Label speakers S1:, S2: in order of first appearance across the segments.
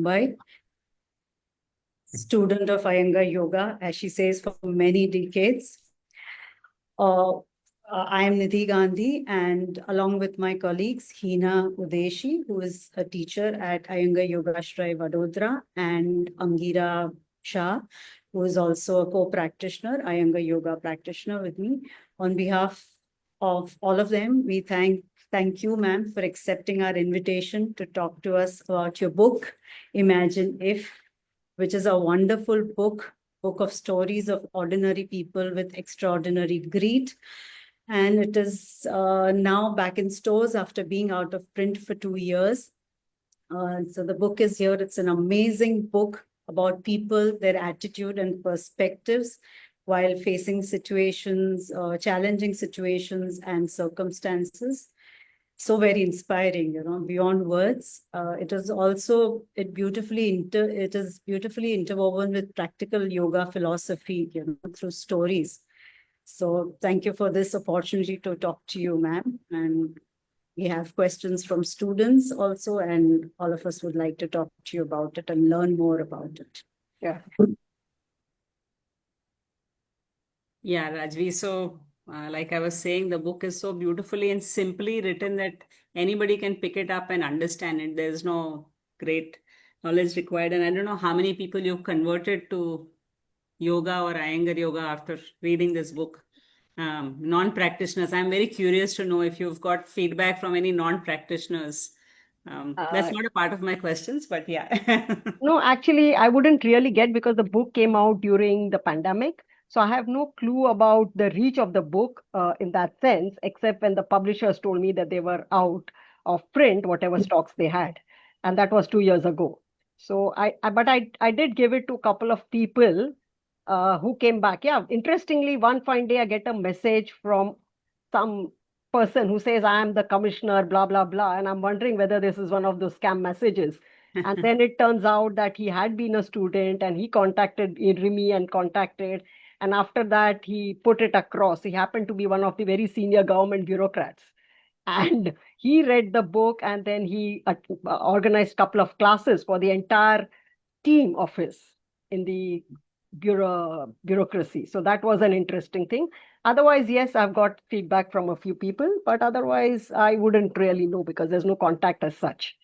S1: Mumbai, student of Iyengar Yoga, as she says, for many decades. I am Nidhi Gandhi, and along with my colleagues, Heena, Udeshi, who is a teacher at Iyengar Yoga Ashray, Vadodara, and Angira, Shah, who is also a co-practitioner, Iyengar Yoga practitioner with me. On behalf of all of them, we thank you, ma'am, for accepting our invitation to talk to us about your book, Imagine If, which is a wonderful book of stories of ordinary people with extraordinary greed. And it is now back in stores after being out of print for 2 years. So the book is here. It's an amazing book about people, their attitude and perspectives while facing situations, challenging situations and circumstances. So very inspiring, beyond words. It is also it is beautifully interwoven with practical yoga philosophy, through stories. So thank you for this opportunity to talk to you, ma'am. And we have questions from students also, and all of us would like to talk to you about it and learn more about it.
S2: Yeah.
S3: Yeah, Rajvi. So, like I was saying, the book is so beautifully and simply written that anybody can pick it up and understand it. There's no great knowledge required. And I don't know how many people you've converted to yoga or Iyengar yoga after reading this book. Non-practitioners. I'm very curious to know if you've got feedback from any non-practitioners. That's not a part of my questions, but yeah.
S2: No, actually, I wouldn't really get because the book came out during the pandemic. So I have no clue about the reach of the book in that sense, except when the publishers told me that they were out of print, whatever stocks they had. And that was 2 years ago. So I did give it to a couple of people who came back. Yeah, interestingly, one fine day I get a message from some person who says, I am the commissioner, blah, blah, blah. And I'm wondering whether this is one of those scam messages. And then it turns out that he had been a student and he contacted IRMI and contacted. And after that, he put it across. He happened to be one of the very senior government bureaucrats. And he read the book and then he organized a couple of classes for the entire team of his in the bureaucracy. So that was an interesting thing. Otherwise, yes, I've got feedback from a few people, but otherwise, I wouldn't really know because there's no contact as such.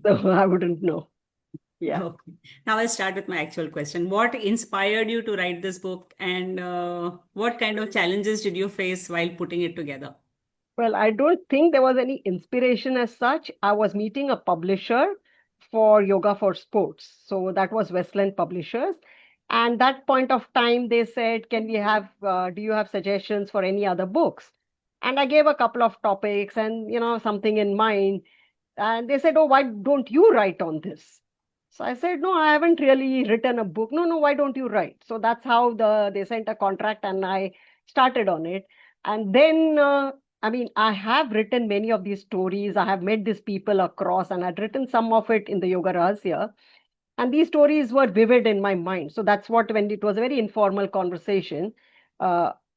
S2: So I wouldn't know. Yeah.
S3: Okay. Now I'll start with my actual question. What inspired you to write this book, and what kind of challenges did you face while putting it together?
S2: Well, I don't think there was any inspiration as such. I was meeting a publisher for Yoga for Sports. So that was Westland Publishers. And that point of time, they said, can we have, do you have suggestions for any other books? And I gave a couple of topics and, something in mind. And they said, oh, why don't you write on this? So I said, no, I haven't really written a book. No, why don't you write? So that's how they sent a contract and I started on it. And then, I have written many of these stories. I have met these people across and I'd written some of it in the Yoga Rahasya. And these stories were vivid in my mind. So that's what, when it was a very informal conversation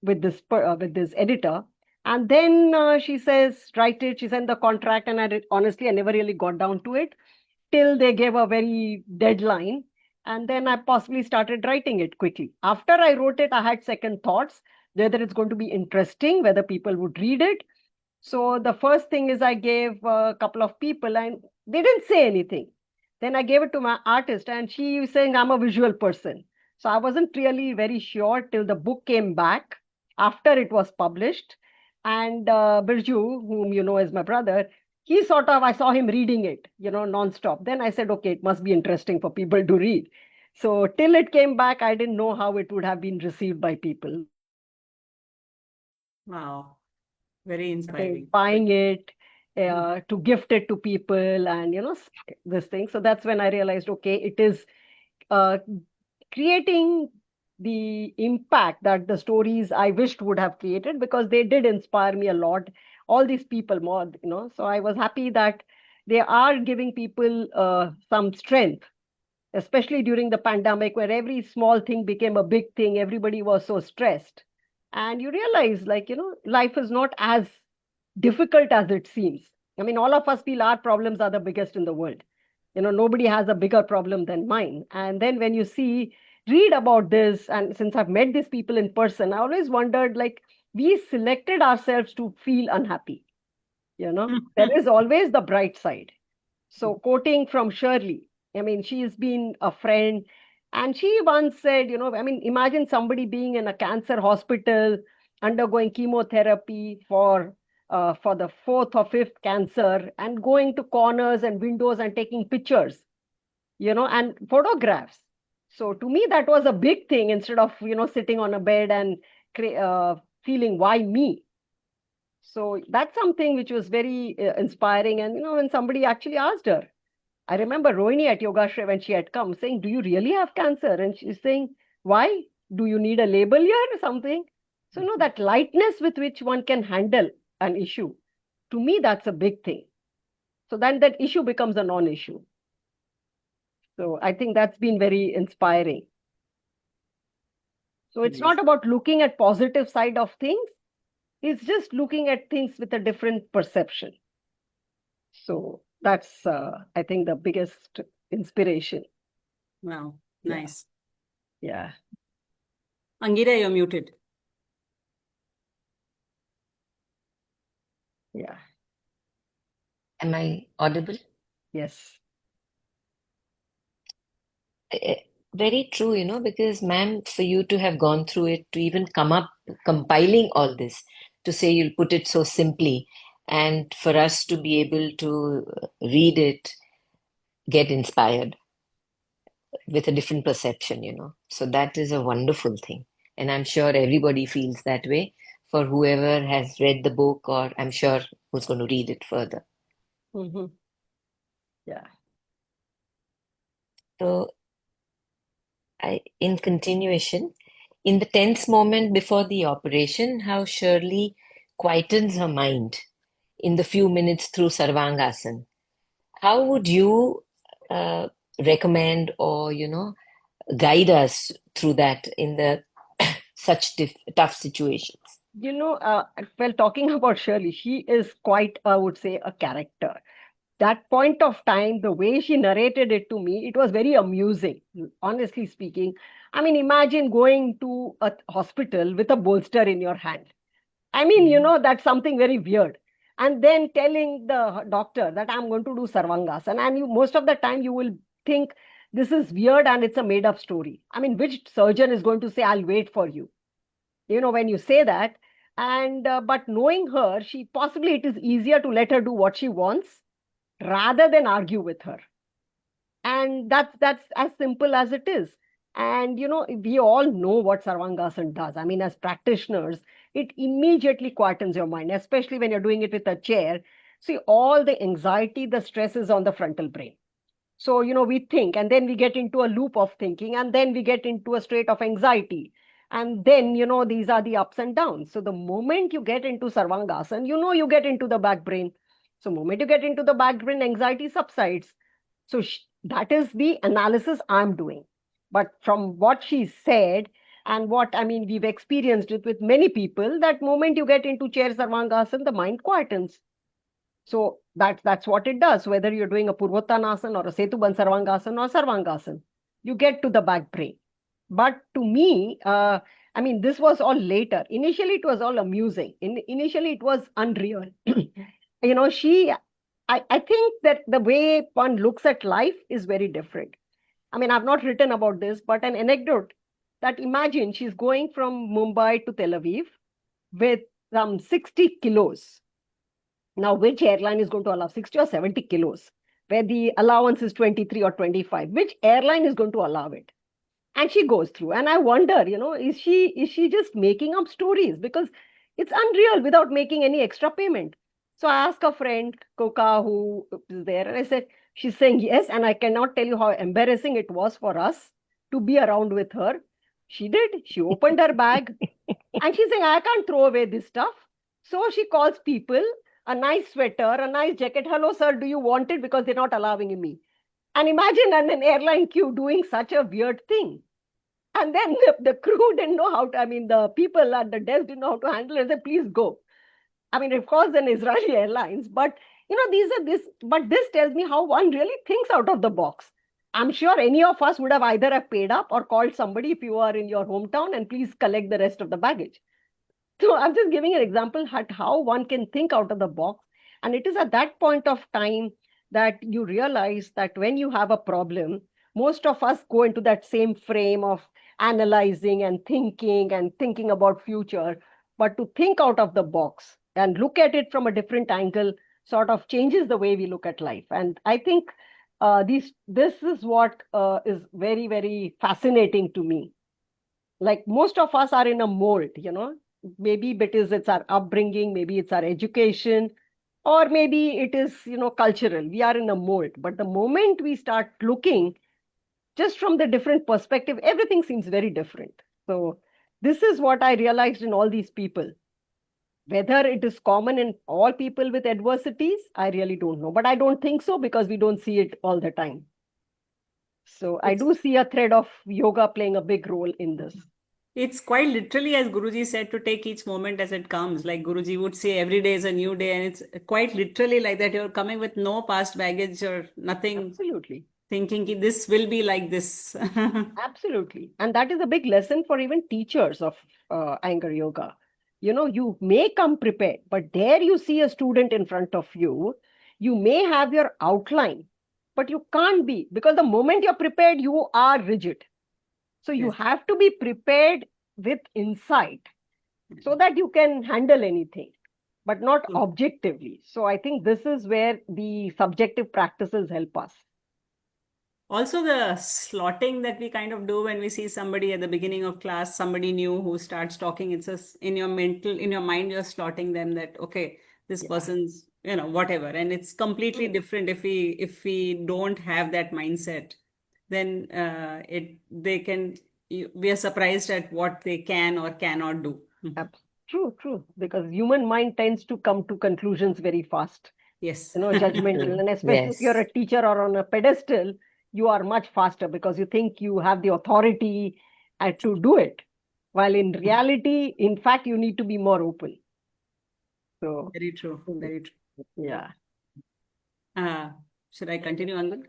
S2: with this editor. And then she says, write it. She sent the contract, and honestly, I never really got down to it till they gave a very deadline. And then I possibly started writing it quickly. After I wrote it, I had second thoughts whether it's going to be interesting, whether people would read it. So the first thing is I gave a couple of people, and they didn't say anything. Then I gave it to my artist, and she was saying I'm a visual person. So I wasn't really very sure till the book came back after it was published. And Birju, whom you know is my brother, I saw him reading it, nonstop. Then I said, okay, it must be interesting for people to read. So till it came back, I didn't know how it would have been received by people.
S3: Wow, very inspiring.
S2: Buying it, to gift it to people, and this thing. So that's when I realized, okay, it is creating the impact that the stories I wished would have created, because they did inspire me a lot. All these people more, so I was happy that they are giving people some strength, especially during the pandemic, where every small thing became a big thing. Everybody was so stressed. And you realize, life is not as difficult as it seems. I mean, all of us feel our problems are the biggest in the world. Nobody has a bigger problem than mine. And then when you read about this, and since I've met these people in person, I always wondered, like, we selected ourselves to feel unhappy. There is always the bright side. So, quoting from Shirley, I mean, she's been a friend, and she once said, imagine somebody being in a cancer hospital, undergoing chemotherapy for the fourth or fifth cancer, and going to corners and windows and taking pictures, and photographs. So to me, that was a big thing, instead of, sitting on a bed and feeling, why me? So that's something which was very inspiring. And, when somebody actually asked her, I remember Rohini at Yogashray, when she had come, saying, do you really have cancer? And she's saying, why? Do you need a label here or something? So, that lightness with which one can handle an issue, to me, that's a big thing. So then that issue becomes a non-issue. So I think that's been very inspiring. So it's not about looking at positive side of things. It's just looking at things with a different perception. So that's, I think, the biggest inspiration.
S3: Wow,
S2: Yeah.
S3: nice.
S2: Yeah.
S3: Angira, you're muted.
S2: Yeah.
S4: Am I audible?
S2: Yes.
S4: Very true, because ma'am, for you to have gone through it, to even come up compiling all this, to say you'll put it so simply, and for us to be able to read it, get inspired with a different perception. So that is a wonderful thing. And I'm sure everybody feels that way for whoever has read the book, or I'm sure who's going to read it further.
S2: Mm-hmm. Yeah.
S4: So in continuation, in the tense moment before the operation, how Shirley quietens her mind in the few minutes through Sarvangasana. How would you recommend or, guide us through that in the such tough situations?
S2: Well, talking about Shirley, she is quite, I would say, a character. That point of time, the way she narrated it to me, it was very amusing, honestly speaking. I mean, imagine going to a hospital with a bolster in your hand. I mean, that's something very weird. And then telling the doctor that I'm going to do Sarvangasana. And most of the time, you will think this is weird and it's a made up story. I mean, which surgeon is going to say, I'll wait for you? When you say that. And but knowing her, it is easier to let her do what she wants rather than argue with her. And that's as simple as it is. And we all know what Sarvangasana does. I mean, as practitioners, it immediately quietens your mind, especially when you're doing it with a chair. See, all the anxiety, the stress is on the frontal brain. So, we think, and then we get into a loop of thinking, and then we get into a state of anxiety. And then, these are the ups and downs. So the moment you get into Sarvangasana, you get into the back brain. So moment you get into the back brain, anxiety subsides. So that is the analysis I'm doing. But from what she said, and what, I mean, we've experienced it with many people, that moment you get into chair Sarvangasana, the mind quietens. So that's what it does, whether you're doing a Purvottanasana or a Setubandh Sarvangasana or Sarvangasana, you get to the back brain. But to me, I mean, this was all later. Initially, it was all amusing. Initially, it was unreal. I think that the way one looks at life is very different. I mean, I've not written about this, but an anecdote that, imagine she's going from Mumbai to Tel Aviv with some 60 kilos. Now, which airline is going to allow 60 or 70 kilos, where the allowance is 23 or 25? Which airline is going to allow it? And she goes through. And I wonder, is she just making up stories? Because it's unreal without making any extra payment. So I asked a friend, Koka, who is there, and I said, she's saying yes. And I cannot tell you how embarrassing it was for us to be around with her. She did. She opened her bag and she's saying, I can't throw away this stuff. So she calls people, a nice sweater, a nice jacket. Hello, sir, do you want it? Because they're not allowing me. And imagine an airline queue doing such a weird thing. And then the crew didn't know how to, I mean, the people at the desk didn't know how to handle it. They said, please go. I mean, of course, an Israeli Airlines, but But this tells me how one really thinks out of the box. I'm sure any of us would have either have paid up or called somebody if you are in your hometown and please collect the rest of the baggage. So I'm just giving an example at how one can think out of the box. And it is at that point of time that you realize that when you have a problem, most of us go into that same frame of analyzing and thinking about future. But to think out of the box and look at it from a different angle sort of changes the way we look at life. And I think this is what is very, very fascinating to me. Like most of us are in a mold, maybe because it's our upbringing, maybe it's our education, or maybe it is, cultural. We are in a mold. But the moment we start looking just from the different perspective, everything seems very different. So this is what I realized in all these people. Whether it is common in all people with adversities, I really don't know. But I don't think so because we don't see it all the time. So I do see a thread of yoga playing a big role in this.
S3: It's quite literally, as Guruji said, to take each moment as it comes. Like Guruji would say, every day is a new day, and it's quite literally like that. You're coming with no past baggage or nothing.
S2: Absolutely.
S3: Thinking this will be like this.
S2: Absolutely. And that is a big lesson for even teachers of Iyengar yoga. You may come prepared, but there you see a student in front of you. You may have your outline, but you can't be, because the moment you're prepared, you are rigid. So you
S3: Yes.
S2: have to be prepared with insight so that you can handle anything, but not
S3: True.
S2: objectively. So I think this is where the subjective practices help us.
S3: Also, the slotting that we kind of do when we see somebody at the beginning of class, somebody new who starts talking, it's just in your mind, you're slotting them that, okay, this
S2: Yeah.
S3: person's, whatever. And it's completely
S2: True.
S3: different if we don't have that mindset, then we are surprised at what they can or cannot do.
S2: True. Because human mind tends to come to conclusions very fast,
S3: Yes.
S2: judgmental. And especially if you're
S4: Yes.
S2: a teacher or on a pedestal, you are much faster because you think you have the authority to do it. While in reality, in fact, you need to be more open. So,
S3: Very true. Very true.
S2: yeah.
S3: Should I continue on that?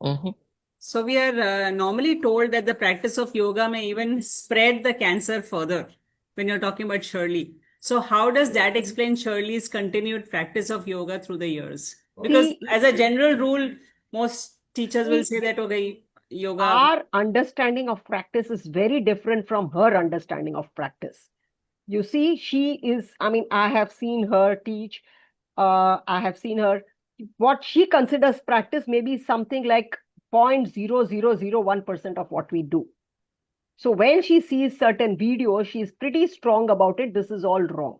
S4: Mhm.
S3: So we are normally told that the practice of yoga may even spread the cancer further when you're talking about Shirley. So how does that explain Shirley's continued practice of yoga through the years? Because
S2: See,
S3: as a general rule, most teachers will say that, okay, yoga.
S2: our understanding of practice is very different from her understanding of practice. You see, I have seen her teach. I have seen her, what she considers practice may be something like 0.0001% of what we do. So when she sees certain videos, she's pretty strong about it. This is all wrong.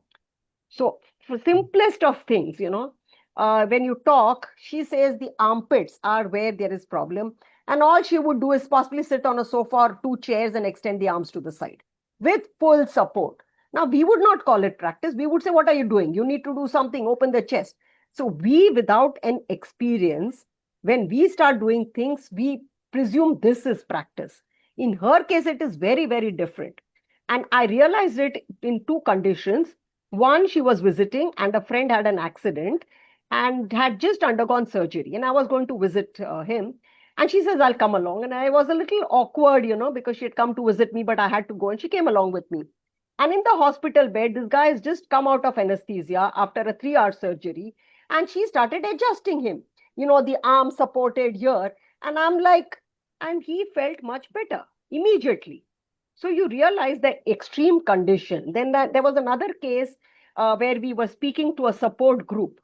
S2: So for simplest of things, when you talk, she says the armpits are where there is problem. And all she would do is possibly sit on a sofa or two chairs and extend the arms to the side with full support. Now, we would not call it practice. We would say, what are you doing? You need to do something, open the chest. So we, without an experience, when we start doing things, we presume this is practice. In her case, it is very, very different. And I realized it in two conditions. One, she was visiting and a friend had an accident and had just undergone surgery. And I was going to visit him. And she says, I'll come along. And I was a little awkward, because she had come to visit me, but I had to go. And she came along with me. And in the hospital bed, this guy has just come out of anesthesia after a 3-hour surgery. And she started adjusting him, the arm supported here. And I'm like, and he felt much better immediately. So you realize the extreme condition. Then there was another case where we were speaking to a support group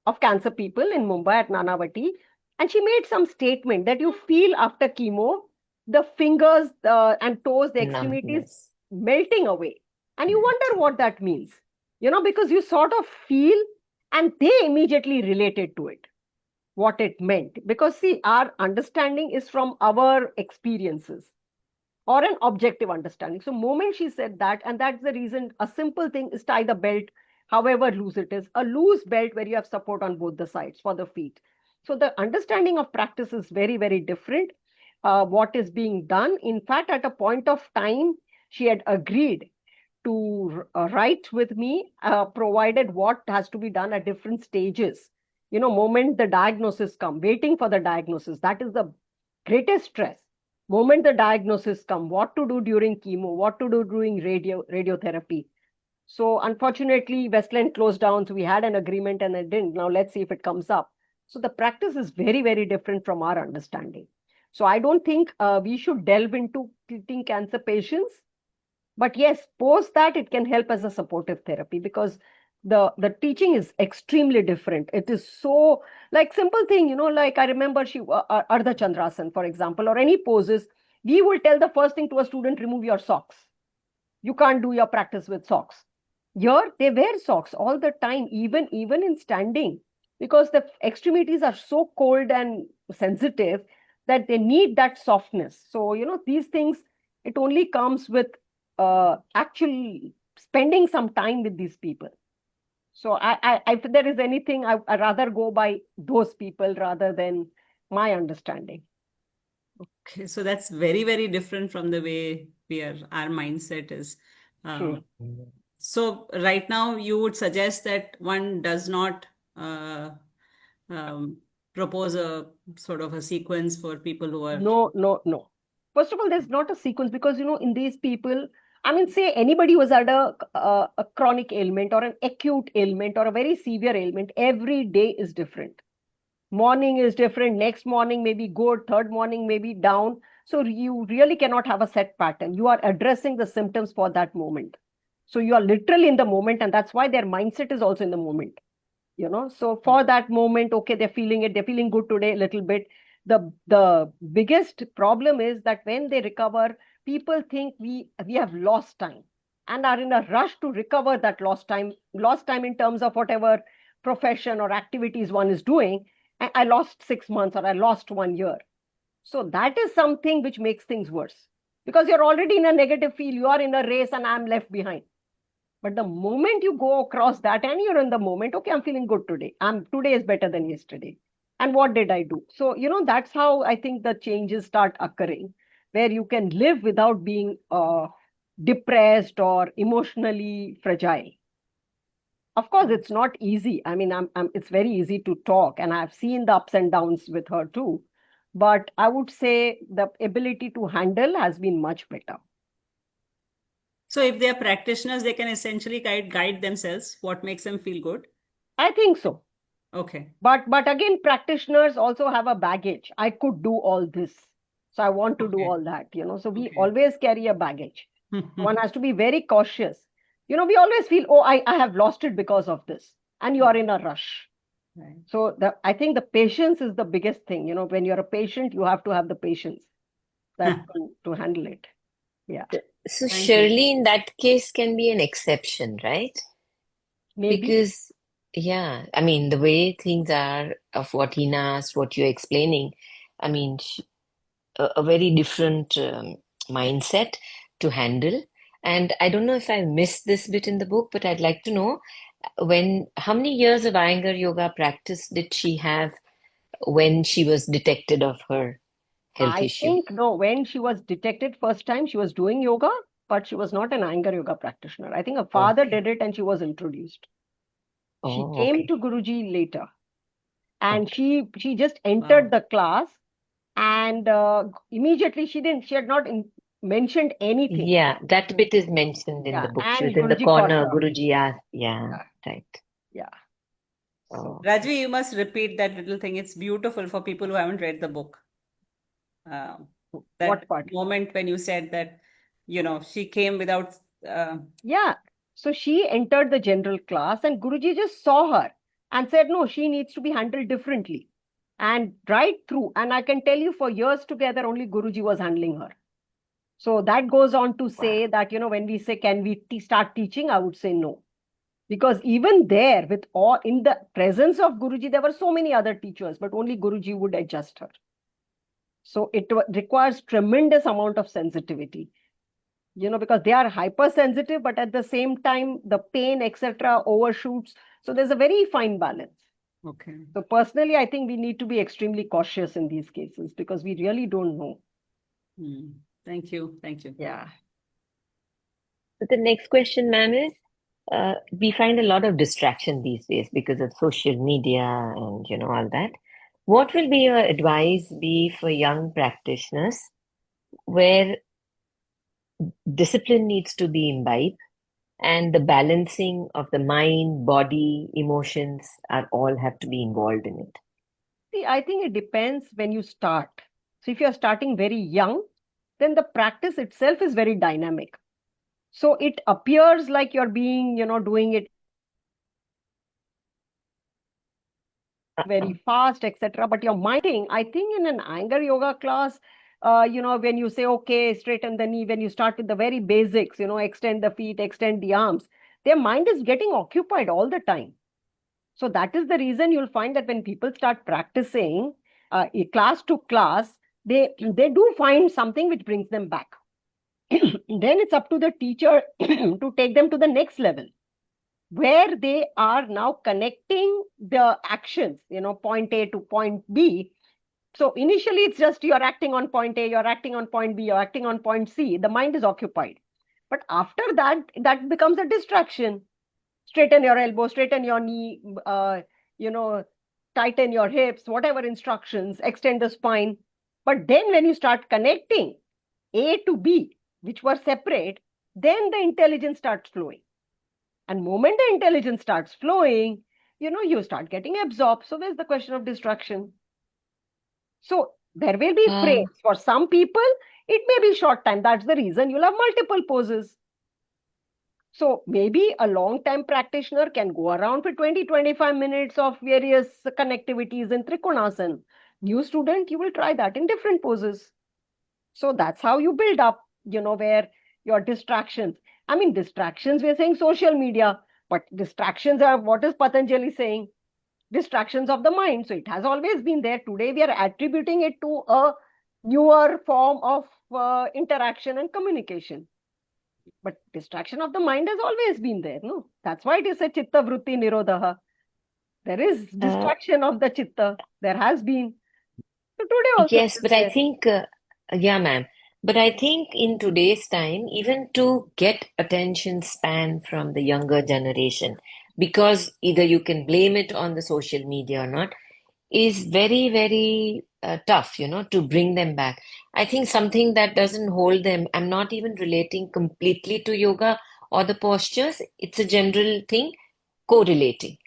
S2: of cancer people in Mumbai at Nanavati. And she made some statement that you feel after chemo, the fingers and toes, the extremities
S4: Numbness.
S2: melting away. And you wonder what that means, because you sort of feel, and they immediately related to it, what it meant. Because see, our understanding is from our experiences or an objective understanding. So moment she said that, and that's the reason a simple thing is tie the belt, however loose it is, a loose belt where you have support on both the sides for the feet. So the understanding of practice is very, very different. What is being done, in fact, at a point of time, she had agreed to write with me, provided what has to be done at different stages. moment the diagnosis come, waiting for the diagnosis, that is the greatest stress. Moment the diagnosis come, what to do during chemo, what to do during radiotherapy. So unfortunately, Westland closed down. So we had an agreement and it didn't. Now let's see if it comes up. So the practice is very, very different from our understanding. So I don't think we should delve into treating cancer patients. But yes, post that it can help as a supportive therapy, because the teaching is extremely different. It is so like simple thing, like I remember Ardha Chandrasan, for example, or any poses. We will tell the first thing to a student, remove your socks. You can't do your practice with socks. Here they wear socks all the time, even in standing, because the extremities are so cold and sensitive that they need that softness. So these things, it only comes with actually spending some time with these people. So if there is anything, I rather go by those people rather than my understanding.
S3: Okay, so that's very, very different from the way our mindset is.
S2: True.
S3: So right now, you would suggest that one does not propose a sort of a sequence for people who are.
S2: No. First of all, there's not a sequence, because in these people, I mean, say anybody who has had a chronic ailment or an acute ailment or a very severe ailment, every day is different. Morning is different. Next morning may be good. Third morning may be down. So you really cannot have a set pattern. You are addressing the symptoms for that moment. So you are literally in the moment, and that's why their mindset is also in the moment. So for that moment, okay, they're feeling good today a little bit. The biggest problem is that when they recover, people think we have lost time and are in a rush to recover that lost time in terms of whatever profession or activities one is doing. I lost 6 months or I lost 1 year. So that is something which makes things worse, because you're already in a negative field, you are in a race and I'm left behind. But the moment you go across that and you're in the moment, okay, I'm feeling good today. Today is better than yesterday. And what did I do? So, that's how I think the changes start occurring, where you can live without being depressed or emotionally fragile. Of course, it's not easy. I mean, it's very easy to talk, and I've seen the ups and downs with her too. But I would say the ability to handle has been much better.
S3: So if they are practitioners, they can essentially guide themselves what makes them feel good.
S2: I think so.
S3: Okay.
S2: But again, practitioners also have a baggage. I could do all this, so I want to do
S3: Okay.
S2: all that. So we
S3: Okay.
S2: always carry a baggage. One has to be very cautious. We always feel, oh, I have lost it because of this, and you are in a rush.
S3: Right.
S2: So I think the patience is the biggest thing. When you're a patient, you have to have the patience to handle it. Yeah,
S4: So
S3: Thank
S4: surely in that case can be an exception, right?
S2: maybe.
S4: Because, yeah, I mean, the way things are of what Heena asked, what you're explaining, I mean, a very different mindset to handle. And I don't know if I missed this bit in the book, but I'd like to know how many years of Iyengar yoga practice did she have when she was detected of her health
S2: I
S4: issue?
S2: think no, when she was detected first time, she was doing yoga, but she was not an Iyengar yoga practitioner. I think her father
S4: Okay.
S2: did it and she was introduced. She
S4: Oh,
S2: came
S4: okay.
S2: to Guruji later, and
S4: Okay.
S2: she just
S3: Wow.
S2: entered the class, and immediately she had not mentioned anything.
S4: Yeah, that bit is mentioned in
S2: Yeah,
S4: the book. She was
S2: and
S4: in the
S2: Guruji caught
S4: corner.
S2: her.
S4: Guruji asked, yeah,
S2: Yeah,
S4: right.
S2: yeah. So
S4: Oh.
S3: Rajvi, you must repeat that little thing. It's beautiful for people who haven't read the book.
S2: what
S3: That
S2: part?
S3: moment when you said that, she came without.
S2: Yeah. So she entered the general class, and Guruji just saw her and said, no, she needs to be handled differently. And right through, and I can tell you for years together, only Guruji was handling her. So that goes on to say that, when we say, can we start teaching? I would say no. Because even there, in the presence of Guruji, there were so many other teachers, but only Guruji would adjust her. So it requires tremendous amount of sensitivity, because they are hypersensitive, but at the same time, the pain, etc., overshoots. So there's a very fine balance.
S3: Okay.
S2: So personally, I think we need to be extremely cautious in these cases, because we really don't know.
S3: Thank you. Thank you.
S2: Yeah.
S4: So the next question, ma'am, is we find a lot of distraction these days because of social media and all that. What will be your advice be for young practitioners where discipline needs to be imbibed and the balancing of the mind, body, emotions are all have to be involved in it?
S2: See, I think it depends when you start. So if you're starting very young, then the practice itself is very dynamic. So it appears like you're being, doing it very fast, etc. But your mind, I think in an anger yoga class, when you say, okay, straighten the knee, when you start with the very basics, extend the feet, extend the arms, their mind is getting occupied all the time. So that is the reason you'll find that when people start practicing class to class, they do find something which brings them back. Then it's up to the teacher to take them to the next level, where they are now connecting the actions, point A to point B. So initially it's just you're acting on point A, you're acting on point B, you're acting on point C. The mind is occupied. But after that, that becomes a distraction. Straighten your elbow, straighten your knee, tighten your hips, whatever instructions, extend the spine. But then when you start connecting A to B, which were separate, then the intelligence starts flowing. And moment the intelligence starts flowing, you start getting absorbed. So there's the question of distraction. So there will be frames. For some people, it may be short time. That's the reason you'll have multiple poses. So maybe a long-time practitioner can go around for 20-25 minutes of various connectivities in Trikonasana. New student, you will try that in different poses. So that's how you build up, where your distractions. I mean, distractions, we're saying social media, but distractions are, what is Patanjali saying? Distractions of the mind. So it has always been there. Today, we are attributing it to a newer form of interaction and communication. But distraction of the mind has always been there, no? That's why it is a chitta vritti nirodha. There is distraction of the chitta. There has been. So today also
S4: Yes, but I think, yeah, ma'am. But I think in today's time, even to get attention span from the younger generation, because either you can blame it on the social media or not, is very, very tough, to bring them back. I think something that doesn't hold them, I'm not even relating completely to yoga or the postures, it's a general thing, correlating.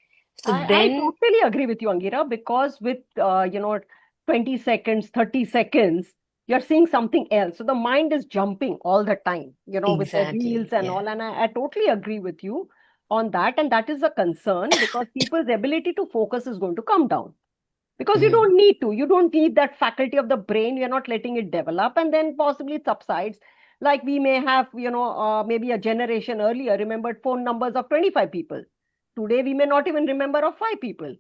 S4: So
S2: I
S4: then,
S2: totally agree with you, Angira, because with 20 seconds, 30 seconds, you're seeing something else. So the mind is jumping all the time, with the
S4: exactly,
S2: reels and
S4: yeah,
S2: all. And I totally agree with you on that. And that is a concern because people's ability to focus is going to come down. Because you don't need to. You don't need that faculty of the brain. You're not letting it develop. And then possibly it subsides. Like we may have, maybe a generation earlier remembered phone numbers of 25 people. Today, we may not even remember of 5 people.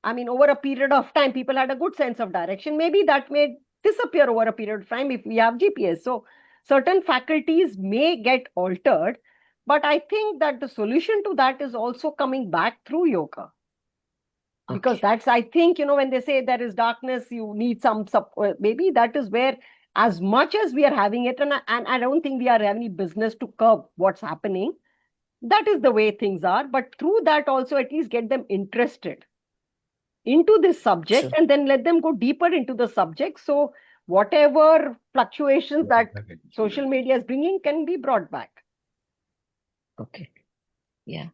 S2: I mean, over a period of time, people had a good sense of direction. Maybe that may disappear over a period of time if we have GPS. So certain faculties may get altered. But I think that the solution to that is also coming back through yoga. Because
S4: okay.
S2: that's, I think, when they say there is darkness, you need some support. Maybe that is where, as much as we are having it, and I don't think we are having any business to curb what's happening. That is the way things are. But through that also, at least get them interested into this subject
S4: True.
S2: and then let them go deeper into the subject. So whatever fluctuations that social media is bringing can be brought back.
S4: Okay. Yeah.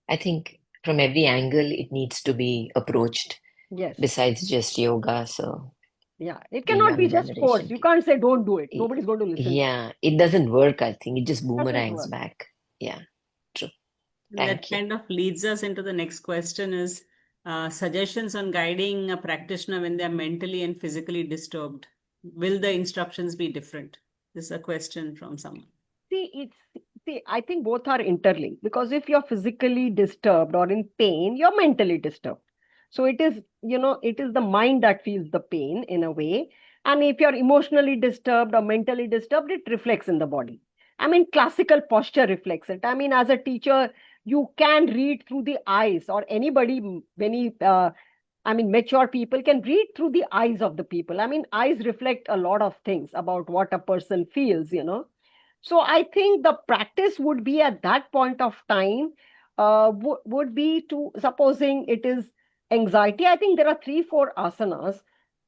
S4: I think from every angle it needs to be approached
S2: Yes.
S4: besides just yoga. So
S2: Yeah. It
S4: the
S2: cannot be
S4: young
S2: just forced.
S4: generation.
S2: You can't say don't do it. Nobody's going to listen.
S4: Yeah, it doesn't work, I think. It just
S2: Doesn't
S4: boomerangs
S2: work.
S4: back. Yeah, true.
S3: That
S4: Thank you.
S3: kind of leads us into the next question is suggestions on guiding a practitioner when they are mentally and physically disturbed. Will the instructions be different? This is a question from someone.
S2: See, I think both are interlinked because if you're physically disturbed or in pain, you're mentally disturbed. So it is, it is the mind that feels the pain in a way. And if you're emotionally disturbed or mentally disturbed, it reflects in the body. I mean, classical posture reflects it. I mean, as a teacher, you can read through the eyes, or anybody, mature people can read through the eyes of the people. I mean, eyes reflect a lot of things about what a person feels. So I think the practice would be at that point of time, would be to, supposing it is anxiety, I think there are 3, 4 asanas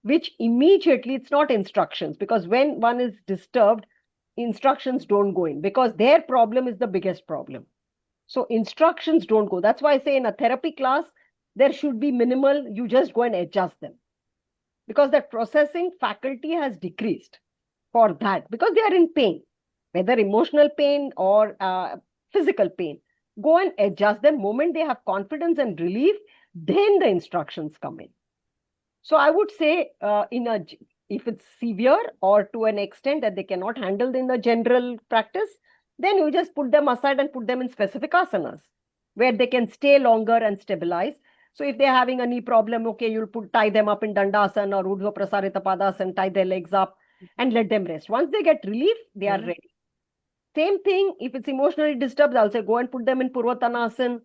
S2: which immediately, it's not instructions, because when one is disturbed, instructions don't go in, because their problem is the biggest problem. So instructions don't go. That's why I say in a therapy class, there should be minimal, you just go and adjust them. Because that processing faculty has decreased for that, because they are in pain, whether emotional pain or physical pain. Go and adjust them. Moment they have confidence and relief, then the instructions come in. So I would say, if it's severe or to an extent that they cannot handle in the general practice, then you just put them aside and put them in specific asanas where they can stay longer and stabilize. So if they're having a knee problem, okay, you'll tie them up in Dandasana or Urdhva Prasarita Padasana, tie their legs up and let them rest. Once they get relief, they are ready. Same thing, if it's emotionally disturbed, I'll say go and put them in Purvattanasana.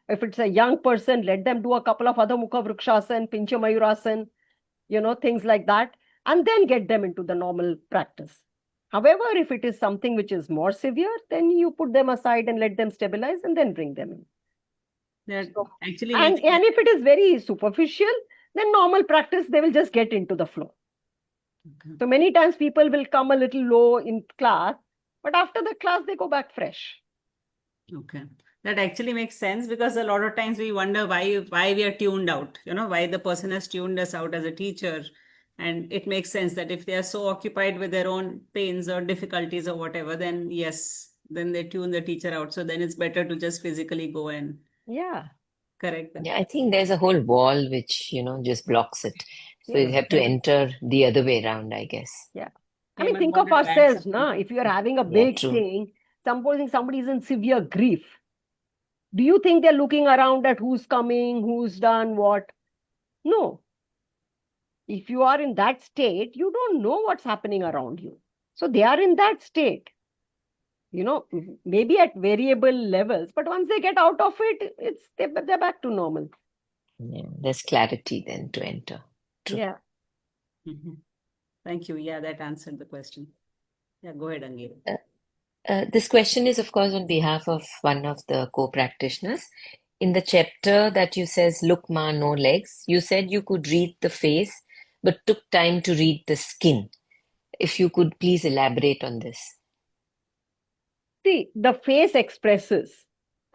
S2: If it's a young person, let them do a couple of other Mukha Vrikshasana, Pincha Mayurasana, things like that, and then get them into the normal practice. However, if it is something which is more severe, then you put them aside and let them stabilize and then bring them in.
S3: That
S2: So,
S3: actually
S2: and
S3: makes sense.
S2: if it is very superficial, then normal practice, they will just get into the flow.
S3: Okay.
S2: So many times people will come a little low in class, but after the class, they go back fresh.
S3: Okay. That actually makes sense, because a lot of times we wonder why we are tuned out, why the person has tuned us out as a teacher. And it makes sense that if they are so occupied with their own pains or difficulties or whatever, then yes, then they tune the teacher out. So then it's better to just physically go and correct that.
S4: Yeah, I think there's a whole wall which, just blocks it. So you have to enter the other way around, I guess.
S2: Yeah. I mean,
S3: Hemant
S2: think of
S3: wanted to add
S2: ourselves,
S3: something.
S2: if you are having a
S4: Yeah,
S2: big
S4: true.
S2: thing, supposing somebody is in severe grief, do you think they're looking around at who's coming, who's done what? No. If you are in that state, you don't know what's happening around you. So they are in that state, maybe at variable levels, but once they get out of it, they're back to normal.
S4: Yeah, there's clarity then to enter. True.
S2: Yeah.
S3: Mhm. Thank you. Yeah, that answered the question. Yeah, go ahead, Angira.
S4: This question is, of course, on behalf of one of the co-practitioners. In the chapter that you says, "Look, Ma, no legs," you said you could read the face, but took time to read the skin. If you could please elaborate on this.
S2: See, the face expresses.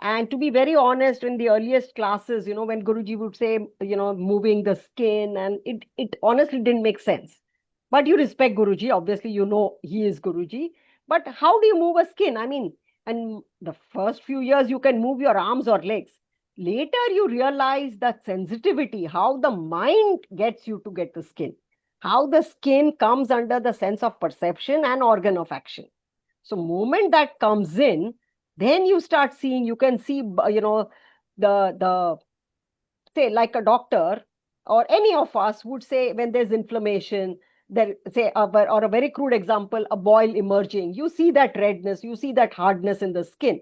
S2: And to be very honest, in the earliest classes, when Guruji would say, moving the skin, and it honestly didn't make sense. But you respect Guruji. Obviously, he is Guruji. But how do you move a skin? I mean, and the first few years, you can move your arms or legs. Later, you realize that sensitivity, how the mind gets you to get the skin, how the skin comes under the sense of perception and organ of action. So moment that comes in, then you start seeing, you can see, the say, like a doctor or any of us would say, when there's inflammation, there, say, or a very crude example, a boil emerging, you see that redness, you see that hardness in the skin.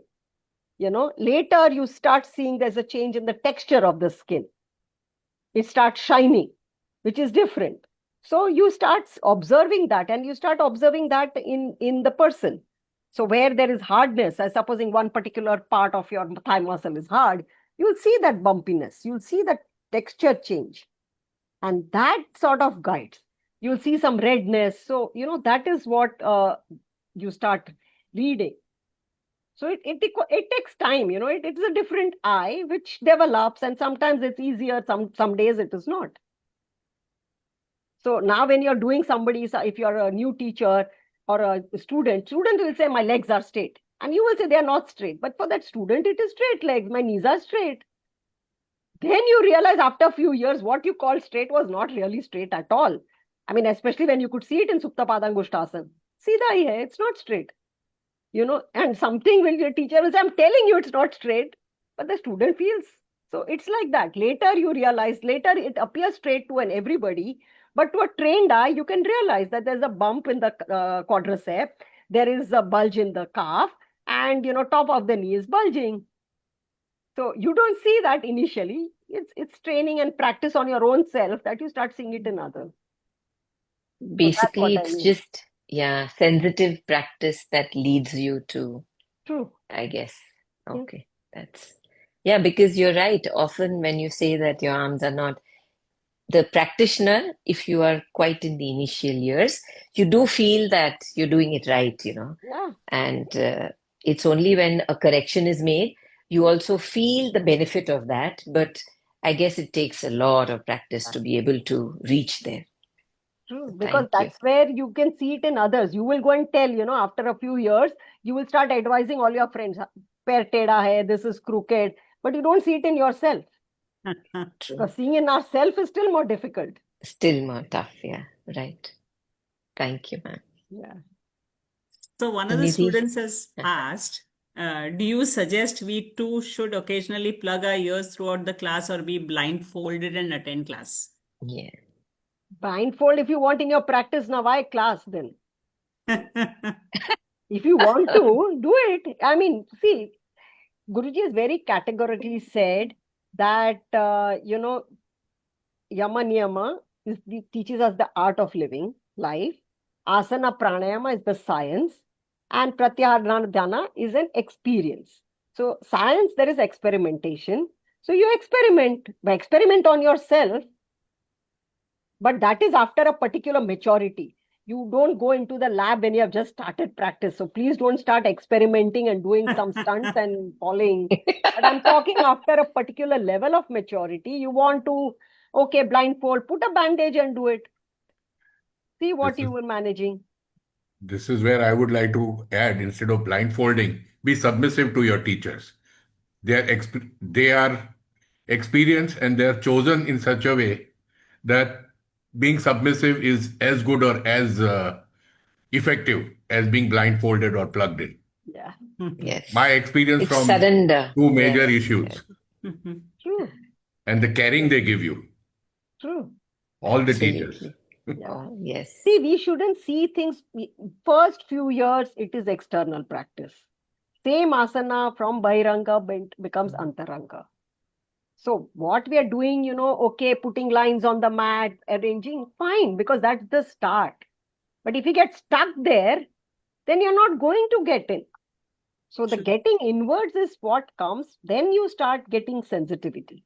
S2: Later you start seeing there's a change in the texture of the skin. It starts shining, which is different. So you start observing that, and you start observing that in the person. So where there is hardness, as supposing one particular part of your thigh muscle is hard, you'll see that bumpiness, you'll see that texture change, and that sort of guides. You'll see some redness. So that is what you start reading. So it takes time. It's a different eye which develops, and sometimes it's easier, some days it is not. So now when you're doing if you're a new teacher or a student will say, my legs are straight. And you will say they are not straight. But for that student, it is straight legs. My knees are straight. Then you realize after a few years, what you call straight was not really straight at all. I mean, especially when you could see it in Supta Padangushtasana. See the eye, it's not straight. And something will your teacher will say, I'm telling you it's not straight. But the student feels. So it's like that. Later you realize, later it appears straight to everybody. But to a trained eye, you can realize that there's a bump in the quadricep, there is a bulge in the calf, and top of the knee is bulging. So you don't see that initially. It's training and practice on your own self that you start seeing it in others. So that's
S4: Basically,
S2: what I
S4: it's
S2: mean.
S4: just, sensitive practice that leads you to,
S2: True.
S4: I guess.
S2: Yeah.
S4: Okay, that's Yeah, because you're right. Often when you say that your arms are not the practitioner, if you are quite in the initial years, you do feel that you're doing it right,
S2: Yeah.
S4: and it's only when a correction is made, you also feel the benefit of that. But I guess it takes a lot of practice to be able to reach there.
S2: True, because
S4: Thank you.
S2: that's where you can see it in others. You will go and tell, after a few years, you will start advising all your friends, pair teda hai, this is crooked, but you don't see it in yourself. Because seeing in ourselves is still more difficult.
S4: Still more tough, yeah, right. Thank you, ma'am.
S2: Yeah.
S3: So one of the
S4: Nidhi?
S3: students has asked, do you suggest we too should occasionally plug our ears throughout the class or be blindfolded and attend class?
S4: Yeah.
S2: Blindfold if you want in your practice, now why class then? If you want to, do it. I mean, see, Guruji has very categorically said that, Yama Niyama teaches us the art of living life. Asana Pranayama is the science. And Pratyahara Dhyana is an experience. So, science, there is experimentation. So, you experiment on yourself, but that is after a particular maturity. You don't go into the lab when you have just started practice. So please don't start experimenting and doing some stunts and falling. But I'm talking after a particular level of maturity. You want to, okay, blindfold, put a bandage and do it. See what you were managing.
S5: This is where I would like to add, instead of blindfolding, be submissive to your teachers. They are experienced and they are chosen in such a way that being submissive is as good or as effective as being blindfolded or plugged in.
S2: Yeah.
S4: Yes.
S5: My experience
S4: It's
S5: from
S4: surrender.
S5: two major
S4: Yes,
S5: issues
S2: True.
S5: and the caring they give you,
S2: True.
S5: all the teachers.
S4: Absolutely.
S2: Yeah.
S4: Oh, yes.
S2: See, we shouldn't see things. First few years, it is external practice. Same asana from Bahiranga becomes Antaranga. So what we are doing, okay, putting lines on the mat, arranging, fine, because that's the start. But if you get stuck there, then you're not going to get in. So the
S3: True.
S2: getting inwards is what comes. Then you start getting sensitivity.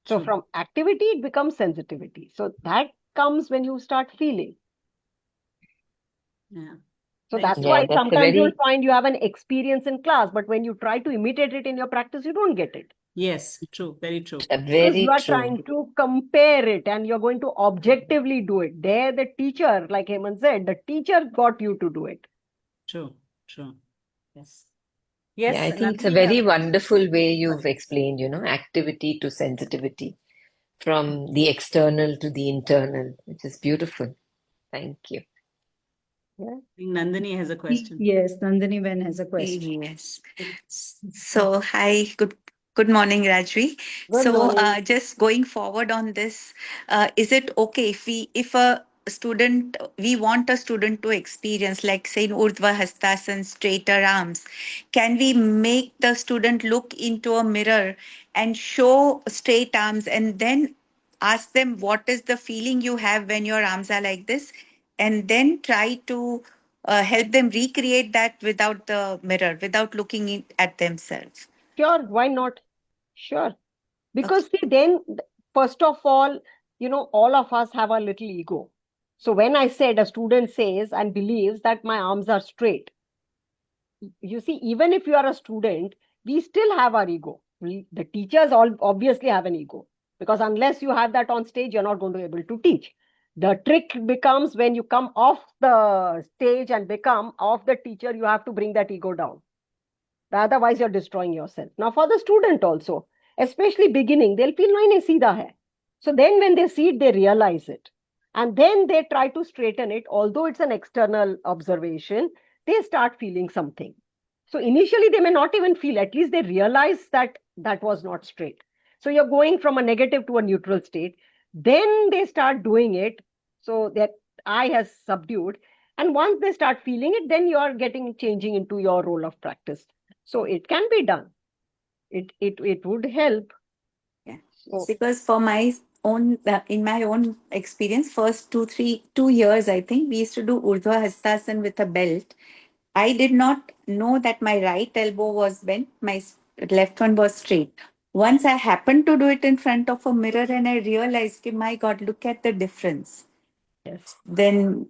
S2: So
S3: True.
S2: from activity, it becomes sensitivity. So that comes when you start feeling.
S3: Yeah.
S2: So
S3: Thank
S2: that's
S3: you.
S2: why
S4: Yeah, that's a
S2: sometimes you'll
S4: very,
S2: find you have an experience in class, but when you try to imitate it in your practice, you don't get it.
S3: Yes, true, very true.
S2: Because you
S4: very
S2: are
S4: true.
S2: trying to compare it and you're going to objectively do it. There, the teacher, like Hemant said, the teacher got you to do it.
S3: True, true. Yes.
S4: Yeah,
S3: Yes,
S4: I think it's a
S3: Nandini
S4: very
S3: has-
S4: wonderful way you've explained, activity to sensitivity, from the external to the internal, which is beautiful. Thank you.
S2: Yeah.
S3: Nandini has a question.
S1: Yes, Nandini Ben has a question.
S6: Yes. So, hi, good morning, Rajvi.
S2: Good
S6: So,
S2: morning.
S6: just going forward on this, is it okay if a student, we want a student to experience, like say in Urdhva Hastasana, straighter arms, can we make the student look into a mirror and show straight arms and then ask them what is the feeling you have when your arms are like this, and then try to help them recreate that without the mirror, without looking at themselves?
S2: Sure, why not? Sure. Because
S6: Okay.
S2: see, then, first of all, all of us have a little ego. So when I said a student says and believes that my arms are straight, you see, even if you are a student, we still have our ego. The teachers all obviously have an ego, because unless you have that on stage, you're not going to be able to teach. The trick becomes when you come off the stage and become off the teacher, you have to bring that ego down. Otherwise, you're destroying yourself. Now, for the student also, especially beginning, they'll feel, no, seedha hai. So then when they see it, they realize it. And then they try to straighten it. Although it's an external observation, they start feeling something. So initially, they may not even feel, at least they realize that that was not straight. So you're going from a negative to a neutral state. Then they start doing it. So that eye has subdued. And once they start feeling it, then you are getting changing into your role of practice. So it can be done. It would help.
S6: Yeah.
S2: So
S6: Because for my own, in my own experience, first 2 years, I think we used to do Urdhva Hastasana with a belt. I did not know that my right elbow was bent. My left one was straight. Once I happened to do it in front of a mirror and I realized, my God, look at the difference.
S2: Yes.
S6: Then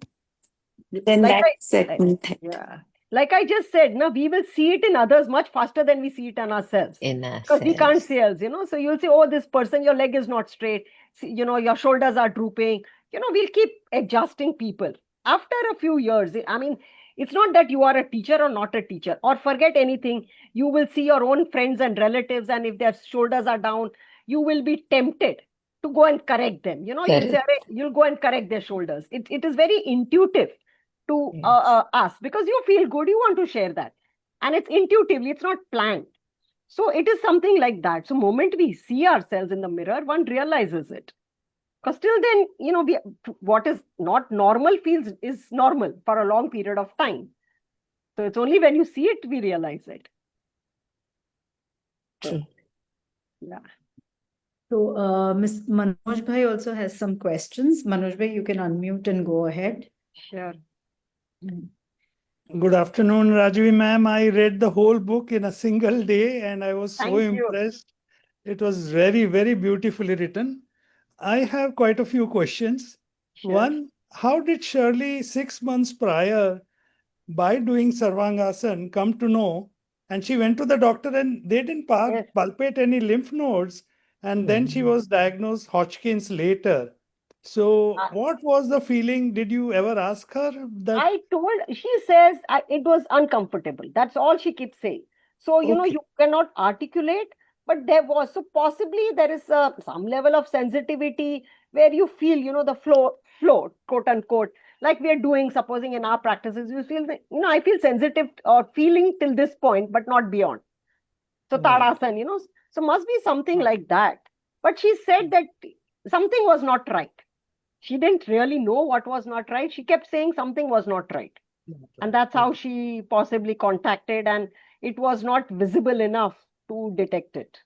S2: Like
S6: that set
S2: I,
S6: me that.
S2: yeah. Like I just said, no, we will see it in others much faster than we see it in ourselves.
S4: In
S2: Because we can't
S4: ourselves.
S2: see else, So you'll say, oh, this person, your leg is not straight. See, your shoulders are drooping. We'll keep adjusting people. After a few years, I mean, it's not that you are a teacher or not a teacher, or forget anything. You will see your own friends and relatives, and if their shoulders are down, you will be tempted to go and correct them. You'll say,
S4: Correct.
S2: "Arey," you'll go and correct their shoulders. It is very intuitive to
S4: Yes.
S2: us because you feel good, you want to share that. And it's intuitively, it's not planned. So it is something like that. So moment we see ourselves in the mirror, one realizes it. Because till then, what is not normal feels is normal for a long period of time. So it's only when you see it, we realize it.
S4: True.
S2: Yeah.
S1: So, Ms. Manoj Bhai also has some questions. Manoj Bhai, you can unmute and go ahead.
S2: Sure.
S7: Good afternoon, Rajvi ma'am. I read the whole book in a single day and I was so
S2: Thank you.
S7: impressed. It was very, very beautifully written. I have quite a few questions.
S2: Sure.
S7: One, how did Shirley 6 months prior, by doing Sarvangasana, come to know? And she went to the doctor and they didn't
S2: Yes.
S7: palpate any lymph nodes. And then she was diagnosed Hodgkin's later. So,
S2: I-
S7: what was the feeling? Did you ever ask her that?
S2: I told, she says it was uncomfortable. That's all she keeps saying. So,
S7: Okay.
S2: you cannot articulate, but there was, so possibly there is some level of sensitivity where you feel, the flow, quote unquote, like we are doing, supposing in our practices, you feel, I feel sensitive or feeling till this point, but not beyond. So,
S7: Right.
S2: Tadasan, so must be something like that. But she said that something was not right. She didn't really know what was not right. She kept saying something was not right. And that's how she possibly contacted, and it was not visible enough to detect it.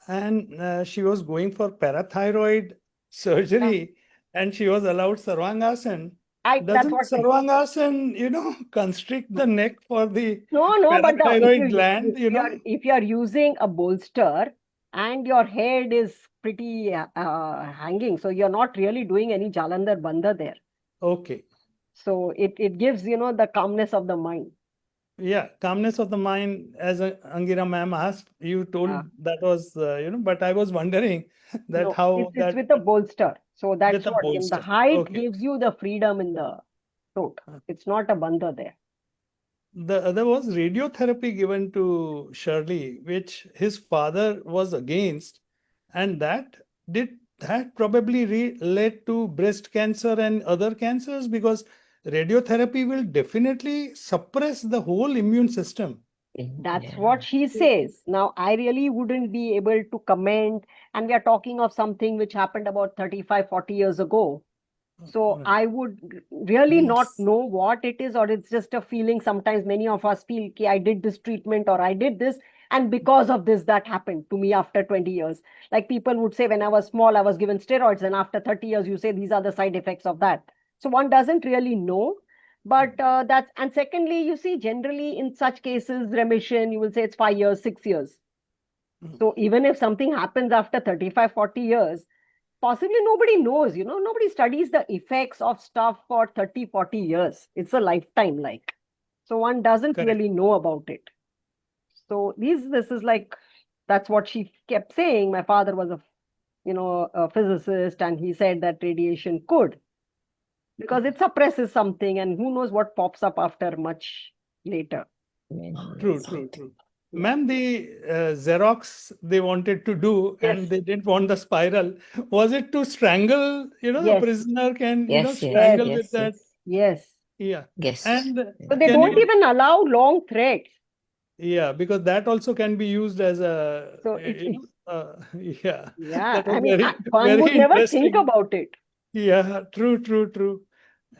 S7: And she was going for parathyroid surgery and she was allowed Sarvangasana.
S2: That's
S7: Doesn't
S2: what.
S7: Sarvangasana, constrict the neck for the
S2: No, but
S7: parathyroid gland,
S2: if you're using a bolster and your head is pretty hanging, so you're not really doing any Jalandhar Bandha there.
S7: Okay.
S2: So it gives, the calmness of the mind.
S7: Yeah, calmness of the mind, as Angira ma'am asked, you told that was, but I was wondering that
S2: No,
S7: how
S2: it's
S7: that
S2: with a bolster. So that's
S7: with a
S2: what, the
S7: bolster.
S2: height
S7: Okay.
S2: gives you the freedom in the throat. It's not a bandha there.
S7: The other was radiotherapy given to Shirley, which his father was against, and that probably led to breast cancer and other cancers because radiotherapy will definitely suppress the whole immune system.
S2: That's what she says. Now, I really wouldn't be able to comment. And we are talking of something which happened about 35, 40 years ago. So I would really not know what it is, or it's just a feeling. Sometimes many of us feel, okay, I did this treatment or I did this, and because of this, that happened to me after 20 years. Like people would say, when I was small, I was given steroids, and after 30 years, you say these are the side effects of that. So one doesn't really know. But that's, and secondly, you see, generally in such cases, remission, you will say it's 5 years, 6 years. So even if something happens after 35, 40 years, possibly nobody knows, nobody studies the effects of stuff for 30, 40 years. It's a lifetime, like. So one doesn't
S7: Correct.
S2: really know about it. So this is like, that's what she kept saying. My father was a physicist, and he said that radiation could, because it suppresses something, and who knows what pops up after much later.
S7: True. Ma'am, the Xerox they wanted to do
S2: Yes.
S7: and they didn't want the spiral. Was it to strangle, the
S2: Yes.
S7: prisoner can,
S4: Yes,
S7: strangle with
S4: yes,
S7: that?
S2: Yes.
S7: Yeah.
S4: Yes.
S7: And
S2: So they
S7: can
S2: don't
S7: you,
S2: even allow long threads.
S7: yeah, because that also can be used as a,
S2: So it's
S7: yeah,
S2: yeah,
S7: that was
S2: I mean,
S7: very,
S2: one would
S7: very
S2: never think
S7: interesting.
S2: about it.
S7: Yeah, true.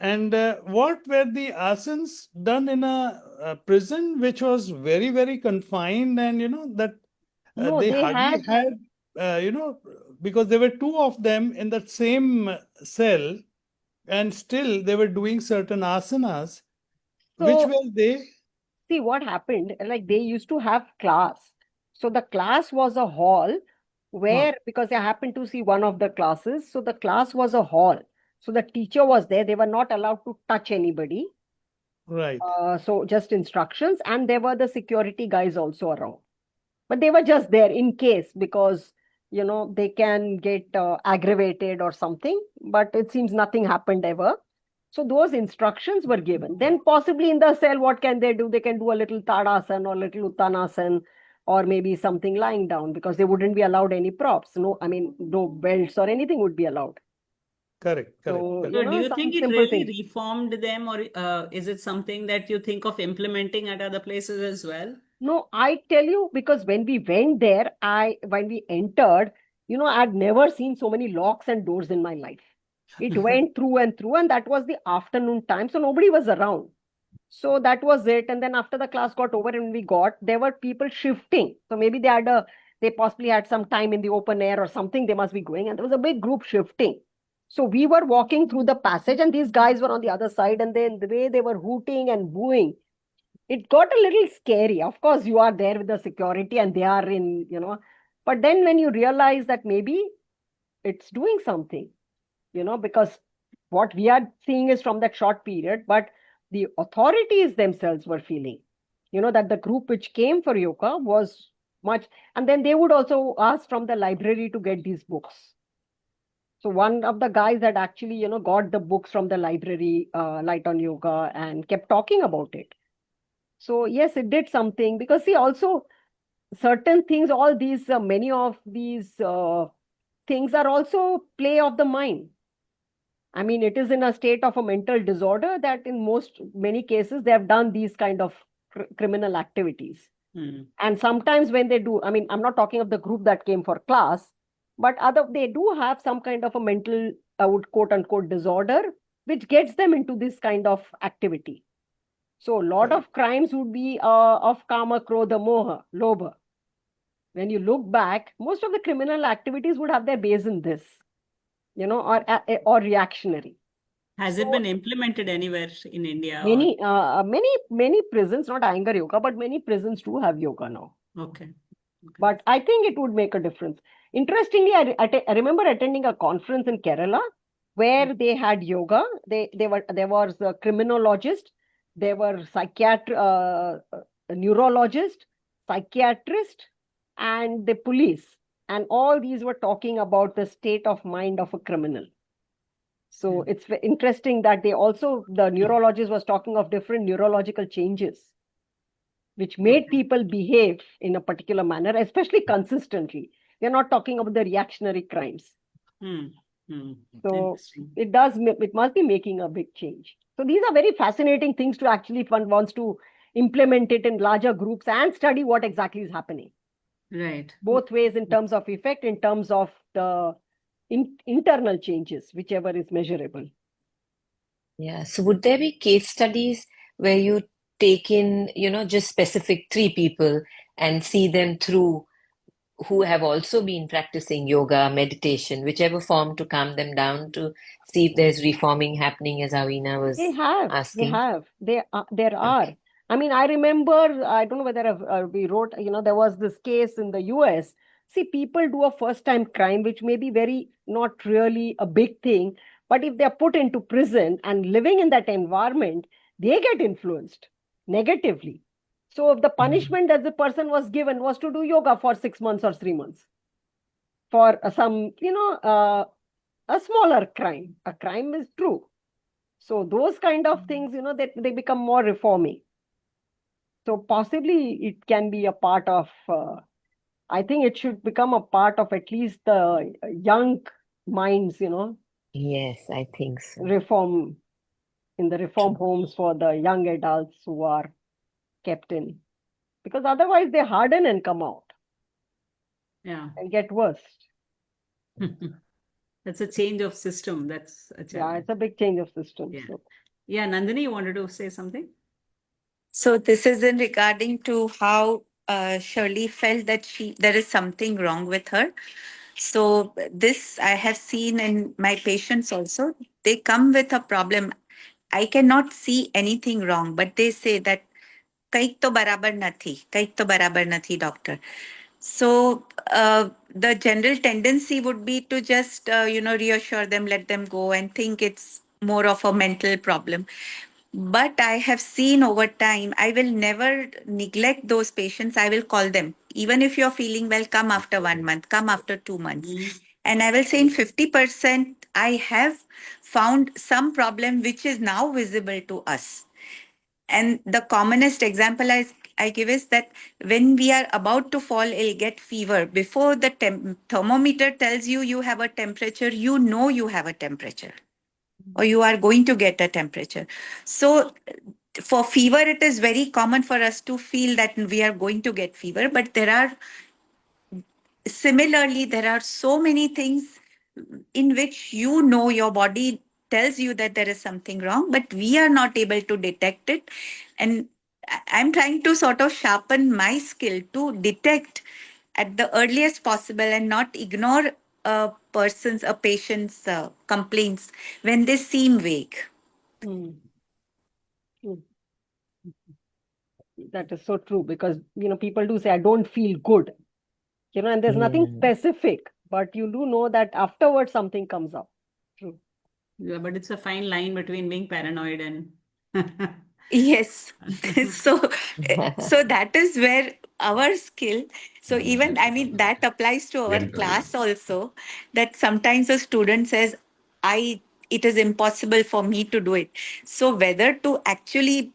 S7: And what were the asanas done in a prison which was very, very confined and, that
S2: No,
S7: they
S2: they
S7: hardly
S2: had.
S7: had, because there were two of them in that same cell and still they were doing certain asanas. Which
S2: So
S7: were they?
S2: see what happened. Like they used to have class. So the class was a hall where, because I happened to see one of the classes, so the class was a hall. So the teacher was there. They were not allowed to touch anybody.
S7: Right.
S2: So just instructions, and there were the security guys also around. But they were just there in case, because they can get aggravated or something. But it seems nothing happened ever. So those instructions were given. Then possibly in the cell, what can they do? They can do a little tadasan or little uttanasan, or maybe something lying down, because they wouldn't be allowed any props. No, I mean, no belts or anything would be allowed.
S7: Correct.
S2: So,
S7: Correct.
S3: So do you
S2: some
S3: think it
S2: simple
S3: really
S2: things.
S3: reformed them, or is it something that you think of implementing at other places as well?
S2: No, I tell you, because when we went there, when we entered, I'd never seen so many locks and doors in my life. It went through and through, and that was the afternoon time, so nobody was around. So that was it. And then after the class got over and there were people shifting. So maybe they possibly had some time in the open air or something. They must be going, and there was a big group shifting. So we were walking through the passage, and these guys were on the other side, and then the way they were hooting and booing, it got a little scary. Of course, you are there with the security and they are but then when you realize that maybe it's doing something, because what we are seeing is from that short period, but the authorities themselves were feeling, that the group which came for yoga was much, and then they would also ask from the library to get these books. So one of the guys had actually, got the books from the library, Light on Yoga, and kept talking about it. So yes, it did something, because see, also certain things, all these, many of these things are also play of the mind. I mean, it is in a state of a mental disorder that in many cases, they have done these kind of criminal activities. And sometimes when they do, I mean, I'm not talking of the group that came for class, but they do have some kind of a mental, I would quote unquote, disorder, which gets them into this kind of activity. So a lot of crimes would be of kama, krodha, moha, lobha. When you look back, most of the criminal activities would have their base in this, or reactionary.
S3: Has it been implemented anywhere in India?
S2: Many prisons, not Iyengar yoga, but many prisons do have yoga now.
S3: Okay.
S2: But I think it would make a difference. Interestingly, I remember attending a conference in Kerala where they had yoga. There was a criminologist, there were a neurologist, psychiatrist, and the police. And all these were talking about the state of mind of a criminal. So it's interesting that the neurologist was talking of different neurological changes, which made people behave in a particular manner, especially consistently. We're not talking about the reactionary crimes. So it must be making a big change. So these are very fascinating things to actually, if one wants to implement it in larger groups and study what exactly is happening.
S3: Right.
S2: Both ways, in terms of effect, in terms of the internal changes, whichever is measurable.
S4: Yeah. So would there be case studies where you take in, just specific 3 people and see them through, who have also been practicing yoga, meditation, whichever form, to calm them down, to see if there's reforming happening, as Heena was asking?
S2: There are. I mean, I remember, I don't know whether we wrote, there was this case in the US. See, people do a first time crime, which may be not really a big thing, but if they're put into prison and living in that environment, they get influenced negatively. So if the punishment that the person was given was to do yoga for 6 months or 3 months for some, a smaller crime. A crime is true. So those kind of things, they become more reforming. So possibly it can be a part of, I think it should become a part of at least the young minds,
S4: Yes, I think so.
S2: reform in the reform homes for the young adults who are kept in. Because otherwise they harden and come out.
S3: Yeah.
S2: And get worse.
S3: That's a change of system. That's a challenge.
S2: Yeah, it's a big change of system.
S3: Yeah.
S2: So.
S3: Yeah, Nandini, you wanted to say something?
S6: So this is in regarding to how Shirley felt that there is something wrong with her. So this I have seen in my patients also. They come with a problem. I cannot see anything wrong, but they say that kaik to barabar nathi, doctor. So the general tendency would be to just, reassure them, let them go, and think it's more of a mental problem. But I have seen over time, I will never neglect those patients. I will call them. Even if you're feeling well, come after 1 month, come after 2 months. And I will say in 50%, I have found some problem which is now visible to us. And the commonest example I give is that when we are about to fall ill, get fever, before the thermometer tells you you have a temperature, you know you have a temperature or you are going to get a temperature. So for fever, it is very common for us to feel that we are going to get fever, but similarly, there are so many things in which your body tells you that there is something wrong, but we are not able to detect it. And I'm trying to sort of sharpen my skill to detect at the earliest possible and not ignore a patient's complaints when they seem vague.
S2: Hmm. That is so true, because people do say, I don't feel good, and there's nothing specific, but you do know that afterwards something comes up. True.
S3: Yeah, but it's a fine line between being paranoid and
S6: Yes. so so that is where our skill, so even I mean that applies to our class also, that sometimes a student says, I it is impossible for me to do it. So whether to actually,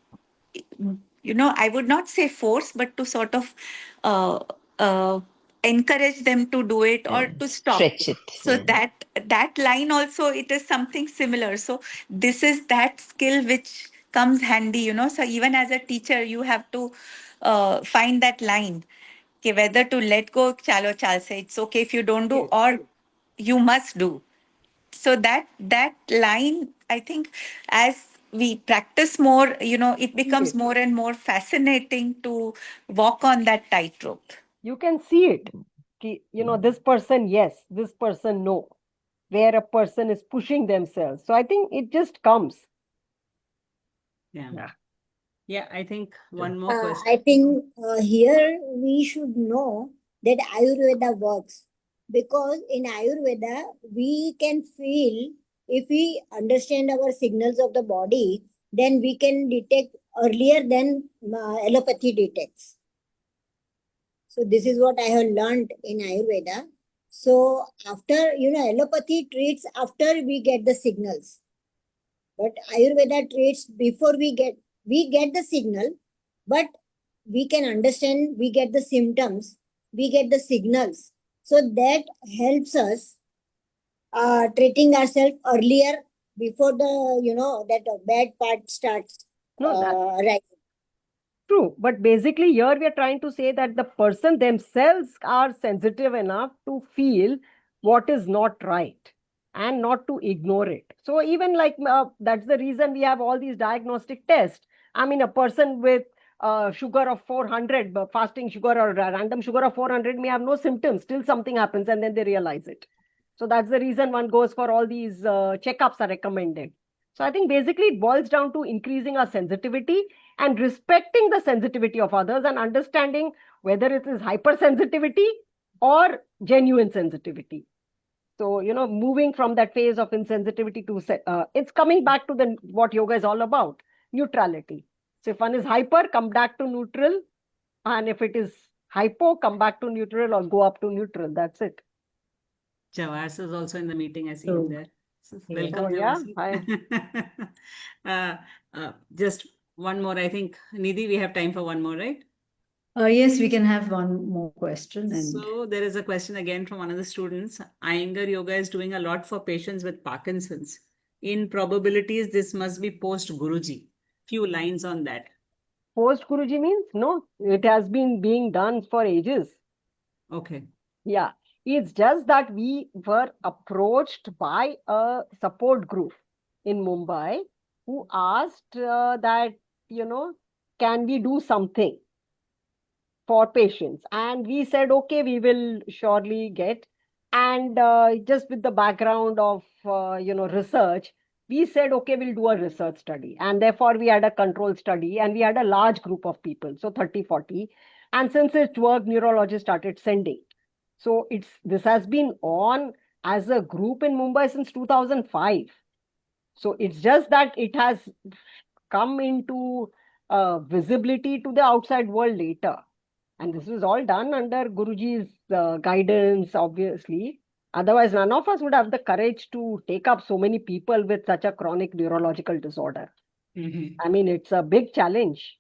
S6: I would not say force, but to sort of uh, uh, encourage them to do it or to stop.
S4: Stretch it.
S6: So that line also, it is something similar. So this is that skill which comes handy. So even as a teacher, you have to find that line. Okay, whether to let go, chalo chal se, it's okay if you don't do,
S2: Yes.
S6: or you must do. So that line, I think, as we practice more, it becomes
S2: Yes.
S6: more and more fascinating to walk on that tightrope.
S2: You can see it. This person yes, this person no, where a person is pushing themselves. So I think it just comes.
S3: yeah. Yeah, I think one more question.
S8: I think here we should know that Ayurveda works, because in Ayurveda we can feel, if we understand our signals of the body, then we can detect earlier than allopathy detects. So this is what I have learned in Ayurveda. So after, allopathy treats after we get the signals, but Ayurveda treats before we get the signal, but we can understand, we get the symptoms, we get the signals. So that helps us treating ourselves earlier, before that bad part starts
S2: No, that
S8: rising.
S2: true. But basically, here we are trying to say that the person themselves are sensitive enough to feel what is not right and not to ignore it. So, even like that's the reason we have all these diagnostic tests. I mean, a person with sugar of 400, fasting sugar or random sugar of 400 may have no symptoms, still something happens, and then they realize it. So, that's the reason one goes for all these checkups are recommended. So, I think basically it boils down to increasing our sensitivity and respecting the sensitivity of others and understanding whether it is hypersensitivity or genuine sensitivity. So, moving from that phase of insensitivity to it's coming back to the what yoga is all about, neutrality. So if one is hyper, come back to neutral, and if it is hypo, come back to neutral or go up to neutral. That's it.
S3: Javas is also in the meeting. I see him there. So
S1: Yeah.
S3: welcome,
S2: Oh yeah,
S3: Javas.
S2: hi.
S3: Just one more. I think, Nidhi, we have time for one more, right?
S1: Yes, we can have one more question. And
S3: So there is a question again from one of the students. Iyengar yoga is doing a lot for patients with Parkinson's. In probabilities, this must be post Guruji. Few lines on that.
S2: Post Guruji means no, it has been being done for ages.
S3: Okay.
S2: Yeah, it's just that we were approached by a support group in Mumbai who asked that, can we do something for patients? And we said, okay, we will surely get. And just with the background of, research, we said, okay, we'll do a research study. And therefore, we had a control study and we had a large group of people, so 30, 40. And since it worked, neurologists started sending. So this has been on as a group in Mumbai since 2005. So it's just that it has come into visibility to the outside world later. And this was all done under Guruji's guidance, obviously. Otherwise, none of us would have the courage to take up so many people with such a chronic neurological disorder. I mean, it's a big challenge.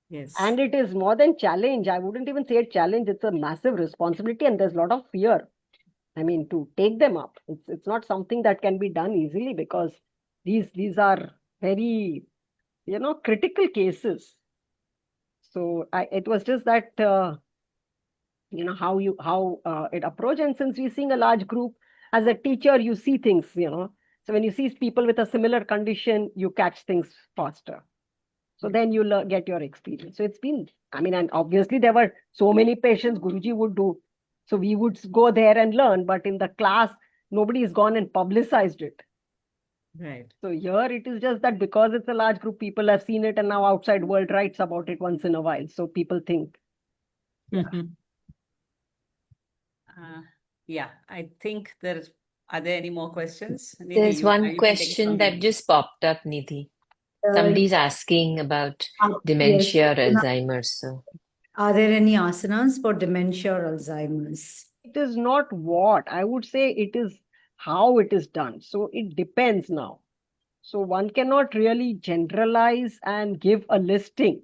S3: Yes.
S2: And it is more than challenge. I wouldn't even say a challenge. It's a massive responsibility, and there's a lot of fear. I mean, to take them up. It's not something that can be done easily, because these are very, critical cases. So it was just that how it approach. And since we're seeing a large group, as a teacher, you see things. So when you see people with a similar condition, you catch things faster. So then you get your experience. So it's been, and obviously there were so many patients Guruji would do. So we would go there and learn, but in the class, nobody has gone and publicized it.
S3: Right.
S2: So here it is just that because it's a large group, people have seen it, and now outside world writes about it once in a while. So people think.
S3: Yeah, I think are there any more questions? Nidhi,
S4: There's
S3: you
S4: one
S3: can take it
S4: question
S3: from
S4: that
S3: here.
S4: just popped up, Nidhi.
S1: Uh,
S4: Somebody's asking about
S1: yes.
S4: dementia or Alzheimer's. So
S1: Are there any asanas for dementia or Alzheimer's?
S2: It is not what I would say, it is how it is done. So it depends now. So one cannot really generalize and give a listing.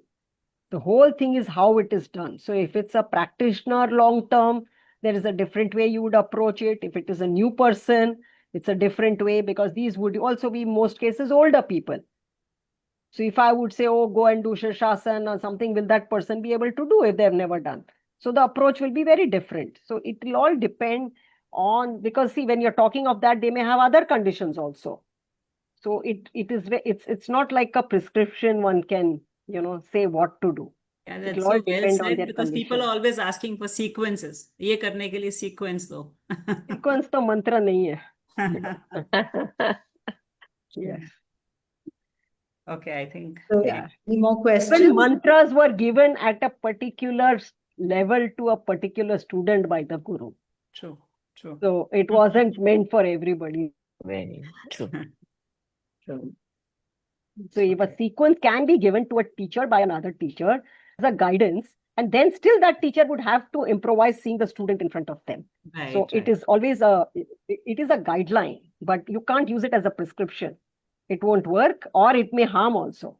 S2: The whole thing is how it is done. So if it's a practitioner long term, there is a different way you would approach it. If it is a new person, it's a different way, because these would also be, in most cases, older people. So if I would say, oh, go and do Shirshasana or something, will that person be able to do if they've never done? So the approach will be very different. So it will all depend on, because see, when you're talking of that, they may have other conditions also. So it's not like a prescription one can, say what to do.
S3: Yeah,
S2: It
S3: that's
S2: will
S3: so
S2: all
S3: well
S2: depend on
S3: said,
S2: their
S3: because people
S2: condition.
S3: are always asking for sequences. ये करने के लिए sequence दो.
S2: Sequence तो मंत्र नहीं है. Yes.
S3: Okay, I think.
S1: So,
S2: Yeah.
S1: any more
S2: Even
S1: questions?
S2: mantras were given at a particular level to a particular student by the guru.
S3: True.
S2: So it wasn't meant for everybody.
S4: very true.
S1: True.
S2: So if a sequence can be given to a teacher by another teacher as a guidance, and then still that teacher would have to improvise seeing the student in front of them.
S3: Right,
S2: So it is always it is a guideline, but you can't use it as a prescription. It won't work, or it may harm also.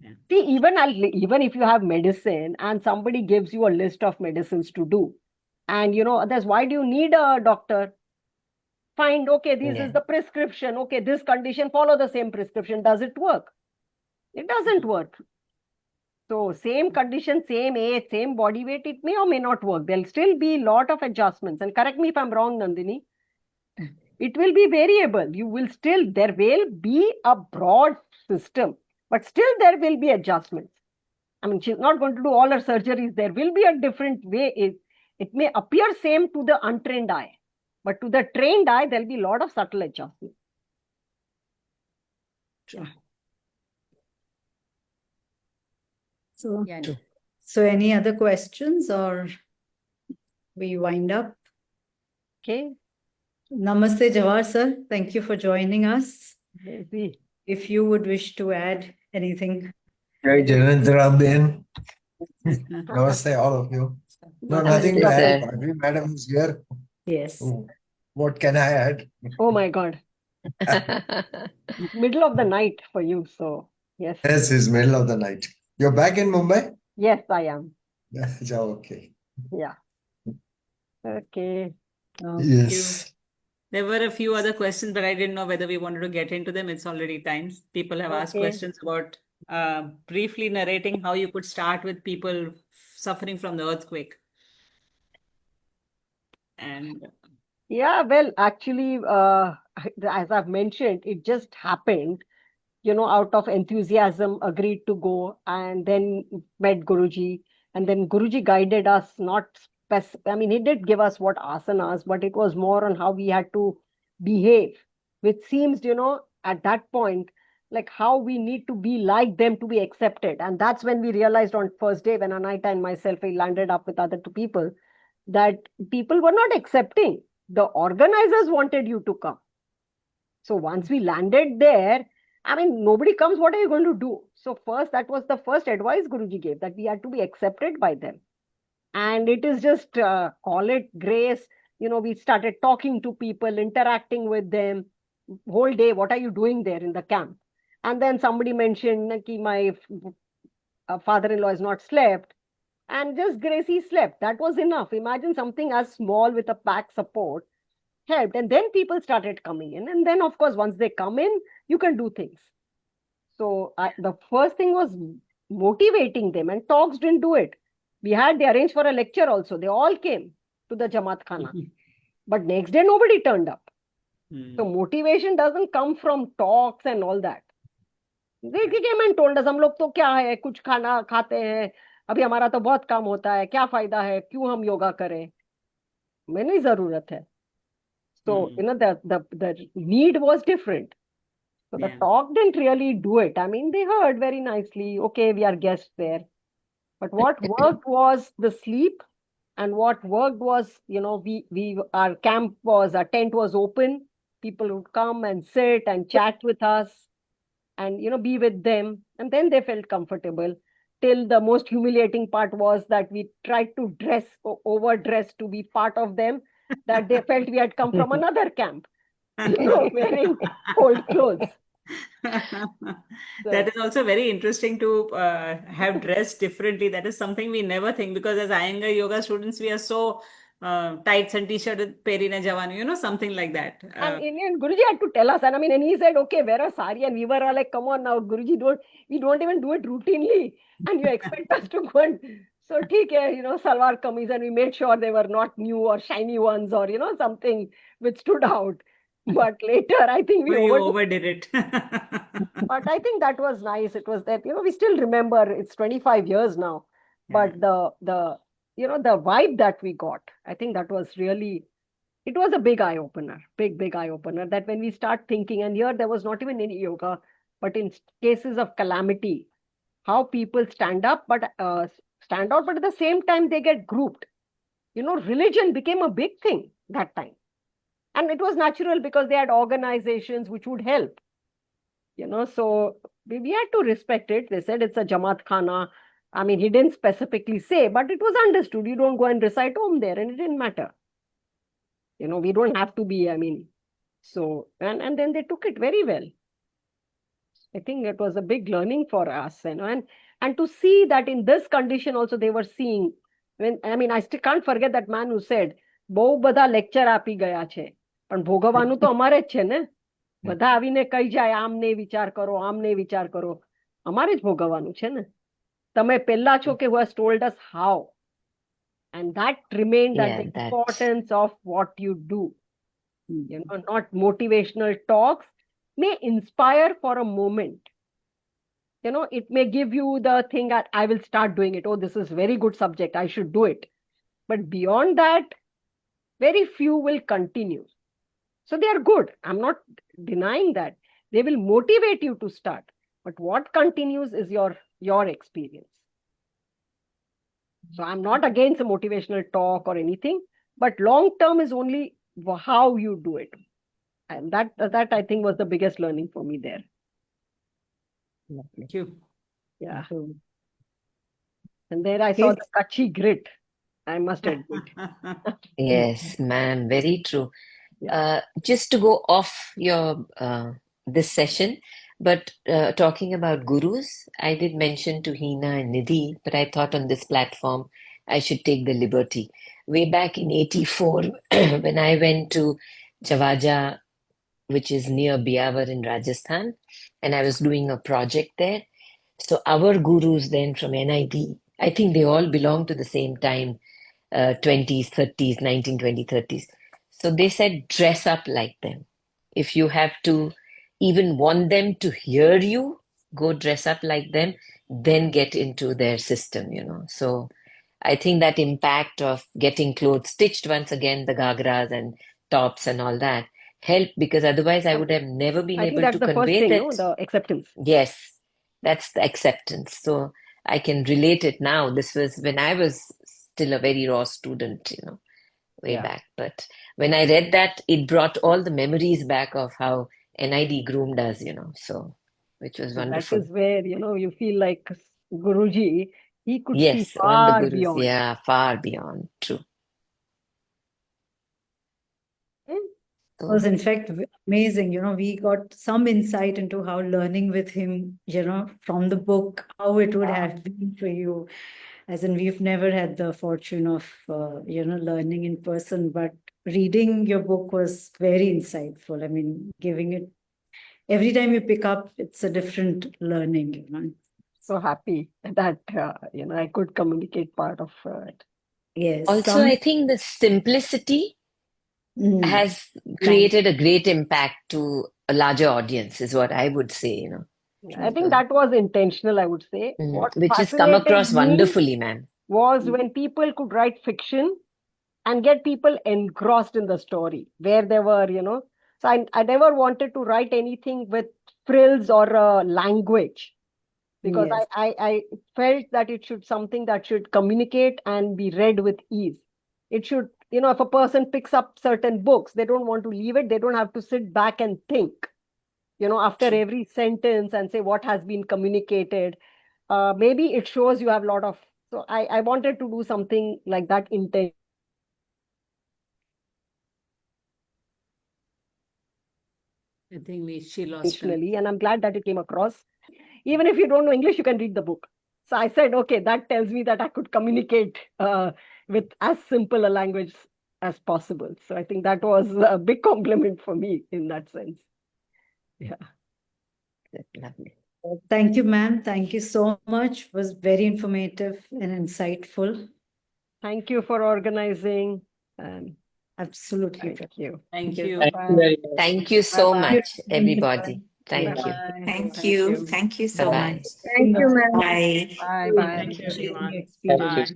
S3: Yeah.
S2: See, even if you have medicine and somebody gives you a list of medicines to do, and others, why do you need a doctor? Find, okay, this
S4: Yeah.
S2: is the prescription. Okay, this condition, follow the same prescription. Does it work? It doesn't work. So same condition, same age, same body weight, it may or may not work. There'll still be a lot of adjustments. And correct me if I'm wrong, Nandini. It will be variable. There will be a broad system, but still there will be adjustments. She's not going to do all her surgeries. There will be a different way. It may appear same to the untrained eye, but to the trained eye, there'll be a lot of subtle adjustments. Yeah.
S1: So,
S3: Yeah.
S1: so any other questions, or we wind up?
S2: Okay.
S1: Namaste, Jawahar sir. Thank you for joining us.
S2: Maybe.
S1: If you would wish to add anything.
S9: Jai Janendra Ben. Namaste, all of you. No, nothing to
S4: Namaste,
S9: add.
S4: sir.
S9: Rajvi Madam is here.
S1: Yes.
S9: What can I add?
S2: Oh my God. Middle of the night for you. So, yes.
S9: Yes, it's middle of the night. You're back in Mumbai?
S2: Yes, I am.
S9: Yeah, okay.
S2: Yeah. Okay.
S9: Yes.
S3: There were a few other questions, but I didn't know whether we wanted to get into them. It's already time. People have asked
S2: Okay.
S3: questions about briefly narrating how you could start with people suffering from the earthquake. And
S2: Yeah, well, actually, as I've mentioned, it just happened, out of enthusiasm, agreed to go, and then met Guruji. And then Guruji guided us, he did give us what asanas, but it was more on how we had to behave, which seems, at that point, like how we need to be like them to be accepted. And that's when we realized on first day when Anaita and myself, we landed up with other two people, that people were not accepting. The organizers wanted you to come. So once we landed there, I mean, nobody comes, what are you going to do? So first, that was the first advice Guruji gave, that we had to be accepted by them. And it is just, call it grace. We started talking to people, interacting with them whole day. What are you doing there in the camp? And then somebody mentioned that my father-in-law has not slept. And just Gracie slept. That was enough. Imagine something as small with a pack support helped. And then people started coming in. And then, of course, once they come in, you can do things. So the first thing was motivating them, and talks didn't do it. They arranged for a lecture also. They all came to the Jamaat Khana. But next day, nobody turned up. So motivation doesn't come from talks and all that. They came and told us, हम लोग तो क्या है, कुछ खाना खाते हैं, अभी हमारा तो बहुत काम होता है, क्या फायदा है, क्यों हम योगा करें, हमें नहीं जरूरत है. So the need was different. So the talk didn't really do it. I mean, they heard very nicely, okay, we are guests there. But what worked was the sleep, and what worked was, our tent was open. People would come and sit and chat with us and, be with them. And then they felt comfortable. Till the most humiliating part was that we tried to overdress to be part of them, that they felt we had come from another camp, wearing old clothes.
S3: That is also very interesting to have dressed differently. That is something we never think, because as Iyengar yoga students, we are so tights and t-shirt with perina javanu, something like that.
S2: And Guruji had to tell us, and he said, okay, wear a sari, and we were all like, come on now, Guruji, we don't even do it routinely, and you expect us to go and, so theek hai, salwar kameez, and we made sure they were not new or shiny ones or, something which stood out. But later, I think we
S3: overdid it.
S2: But I think that was nice. It was that, we still remember, it's 25 years now, but the vibe that we got, I think that was really, it was a big eye opener, big eye opener, that when we start thinking, and here there was not even any yoga, but in cases of calamity, how people stand out, but at the same time they get grouped. Religion became a big thing that time. And it was natural because they had organizations which would help. So we had to respect it. They said it's a Jamaat Khana. I mean, he didn't specifically say, but it was understood. You don't go and recite Om there, and it didn't matter. We don't have to be, so, and then they took it very well. I think it was a big learning for us, and to see that in this condition also they were seeing, I still can't forget that man who said, બહુ બધા lecture આપી ગયા છે, પણ ભોગવવાનું તો અમારે જ છે ને. બધા આવીને કહી જાય, આમ નહીં વિચાર કરો, અમારે જ ભોગવવાનું છે ને. તમે પહેલા છો કે who has told us how. And that remained that the importance of what you do. Not motivational talks may inspire for a moment. It may give you the thing that I will start doing it. Oh, this is very good subject, I should do it. But beyond that, very few will continue. So they are good. I'm not denying that. They will motivate you to start. But what continues is your experience. So I'm not against a motivational talk or anything, but long term is only how you do it. And that I think was the biggest learning for me there.
S3: Thank you.
S2: Yeah. And there I saw the Kutchi grit, I must admit.
S4: Yes, ma'am, very true. Just to go off your this session, but talking about gurus, I did mention to Heena and Nidhi, but I thought on this platform I should take the liberty. Way back in 84, when I went to Chavaja, which is near Biawar in Rajasthan, and I was doing a project there. So our gurus then from NID, I think they all belong to the same time, 20s, 30s, 1920, 30s. So they said, dress up like them. If you have to even want them to hear you, go dress up like them, then get into their system, So I think that impact of getting clothes stitched once again, the gagras and tops and all that, help, because otherwise I would have never been
S2: I think
S4: able
S2: that's
S4: to
S2: the first
S4: convey
S2: thing,
S4: that.
S2: no? The acceptance.
S4: Yes, that's the acceptance. So I can relate it now. This was when I was still a very raw student, way
S2: Yeah.
S4: back. But when I read that, it brought all the memories back of how NID groomed us, so which was
S2: So that
S4: wonderful.
S2: is where, you feel like Guruji, he could see
S4: Yes, all the
S2: far
S4: gurus,
S2: beyond.
S4: yeah, far beyond. True.
S2: Hmm?
S1: It was in fact amazing. We got some insight into how learning with him, from the book, how it would have been for you. As in, we've never had the fortune of, learning in person, but reading your book was very insightful. I mean, giving it, every time you pick up, it's a different learning.
S2: So happy that, I could communicate part of it.
S1: Yes.
S4: Also, I think the simplicity has created a great impact to a larger audience, is what I would say,
S2: I think that was intentional, I would say. What
S4: which has come
S2: fascinated
S4: across
S2: me
S4: wonderfully, ma'am.
S2: was when people could write fiction and get people engrossed in the story, where they were, So I never wanted to write anything with frills or language, because
S1: Yes.
S2: I felt that it should something that should communicate and be read with ease. It should, if a person picks up certain books, they don't want to leave it. They don't have to sit back and think, after every sentence and say what has been communicated. Maybe it shows you have a lot of. So I wanted to do something like that intentionally.
S3: I think she lost her.
S2: And I'm glad that it came across. Even if you don't know English, you can read the book. So I said, okay, that tells me that I could communicate with as simple a language as possible. So I think that was a big compliment for me in that sense. Yeah.
S4: That's lovely.
S1: Thank you, ma'am. Thank you so much. It was very informative and insightful.
S2: Thank you for organizing.
S1: Absolutely.
S2: Thank you.
S3: Thank you.
S2: Bye.
S4: Thank you so
S2: Bye-bye.
S4: much, everybody. Thank you.
S2: Bye-bye.
S6: Thank you. Thank you so
S4: Bye-bye.
S6: much.
S8: Thank you, ma'am.
S6: Bye.
S2: Bye-bye.
S3: Thank you, everyone.
S1: Experience.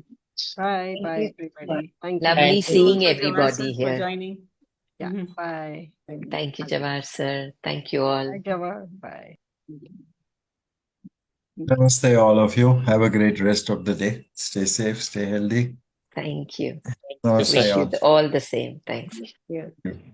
S3: Bye.
S2: Bye-bye, everybody. Thank you.
S4: Lovely
S3: Thank you
S4: seeing
S3: also, Jawahar
S4: everybody
S3: sir, for
S4: here.
S3: joining.
S2: Yeah.
S3: Mhm.
S2: Bye.
S4: Thank you, Jawahar sir. Thank you all.
S2: Bye, Jawahar. Bye.
S9: Namaste, all of you. Have a great rest of the day. Stay safe, stay healthy.
S4: Thank you.
S9: Namaste,
S4: Wish you
S9: all.
S4: all the same. Thanks.
S1: Yeah.
S9: Thank you.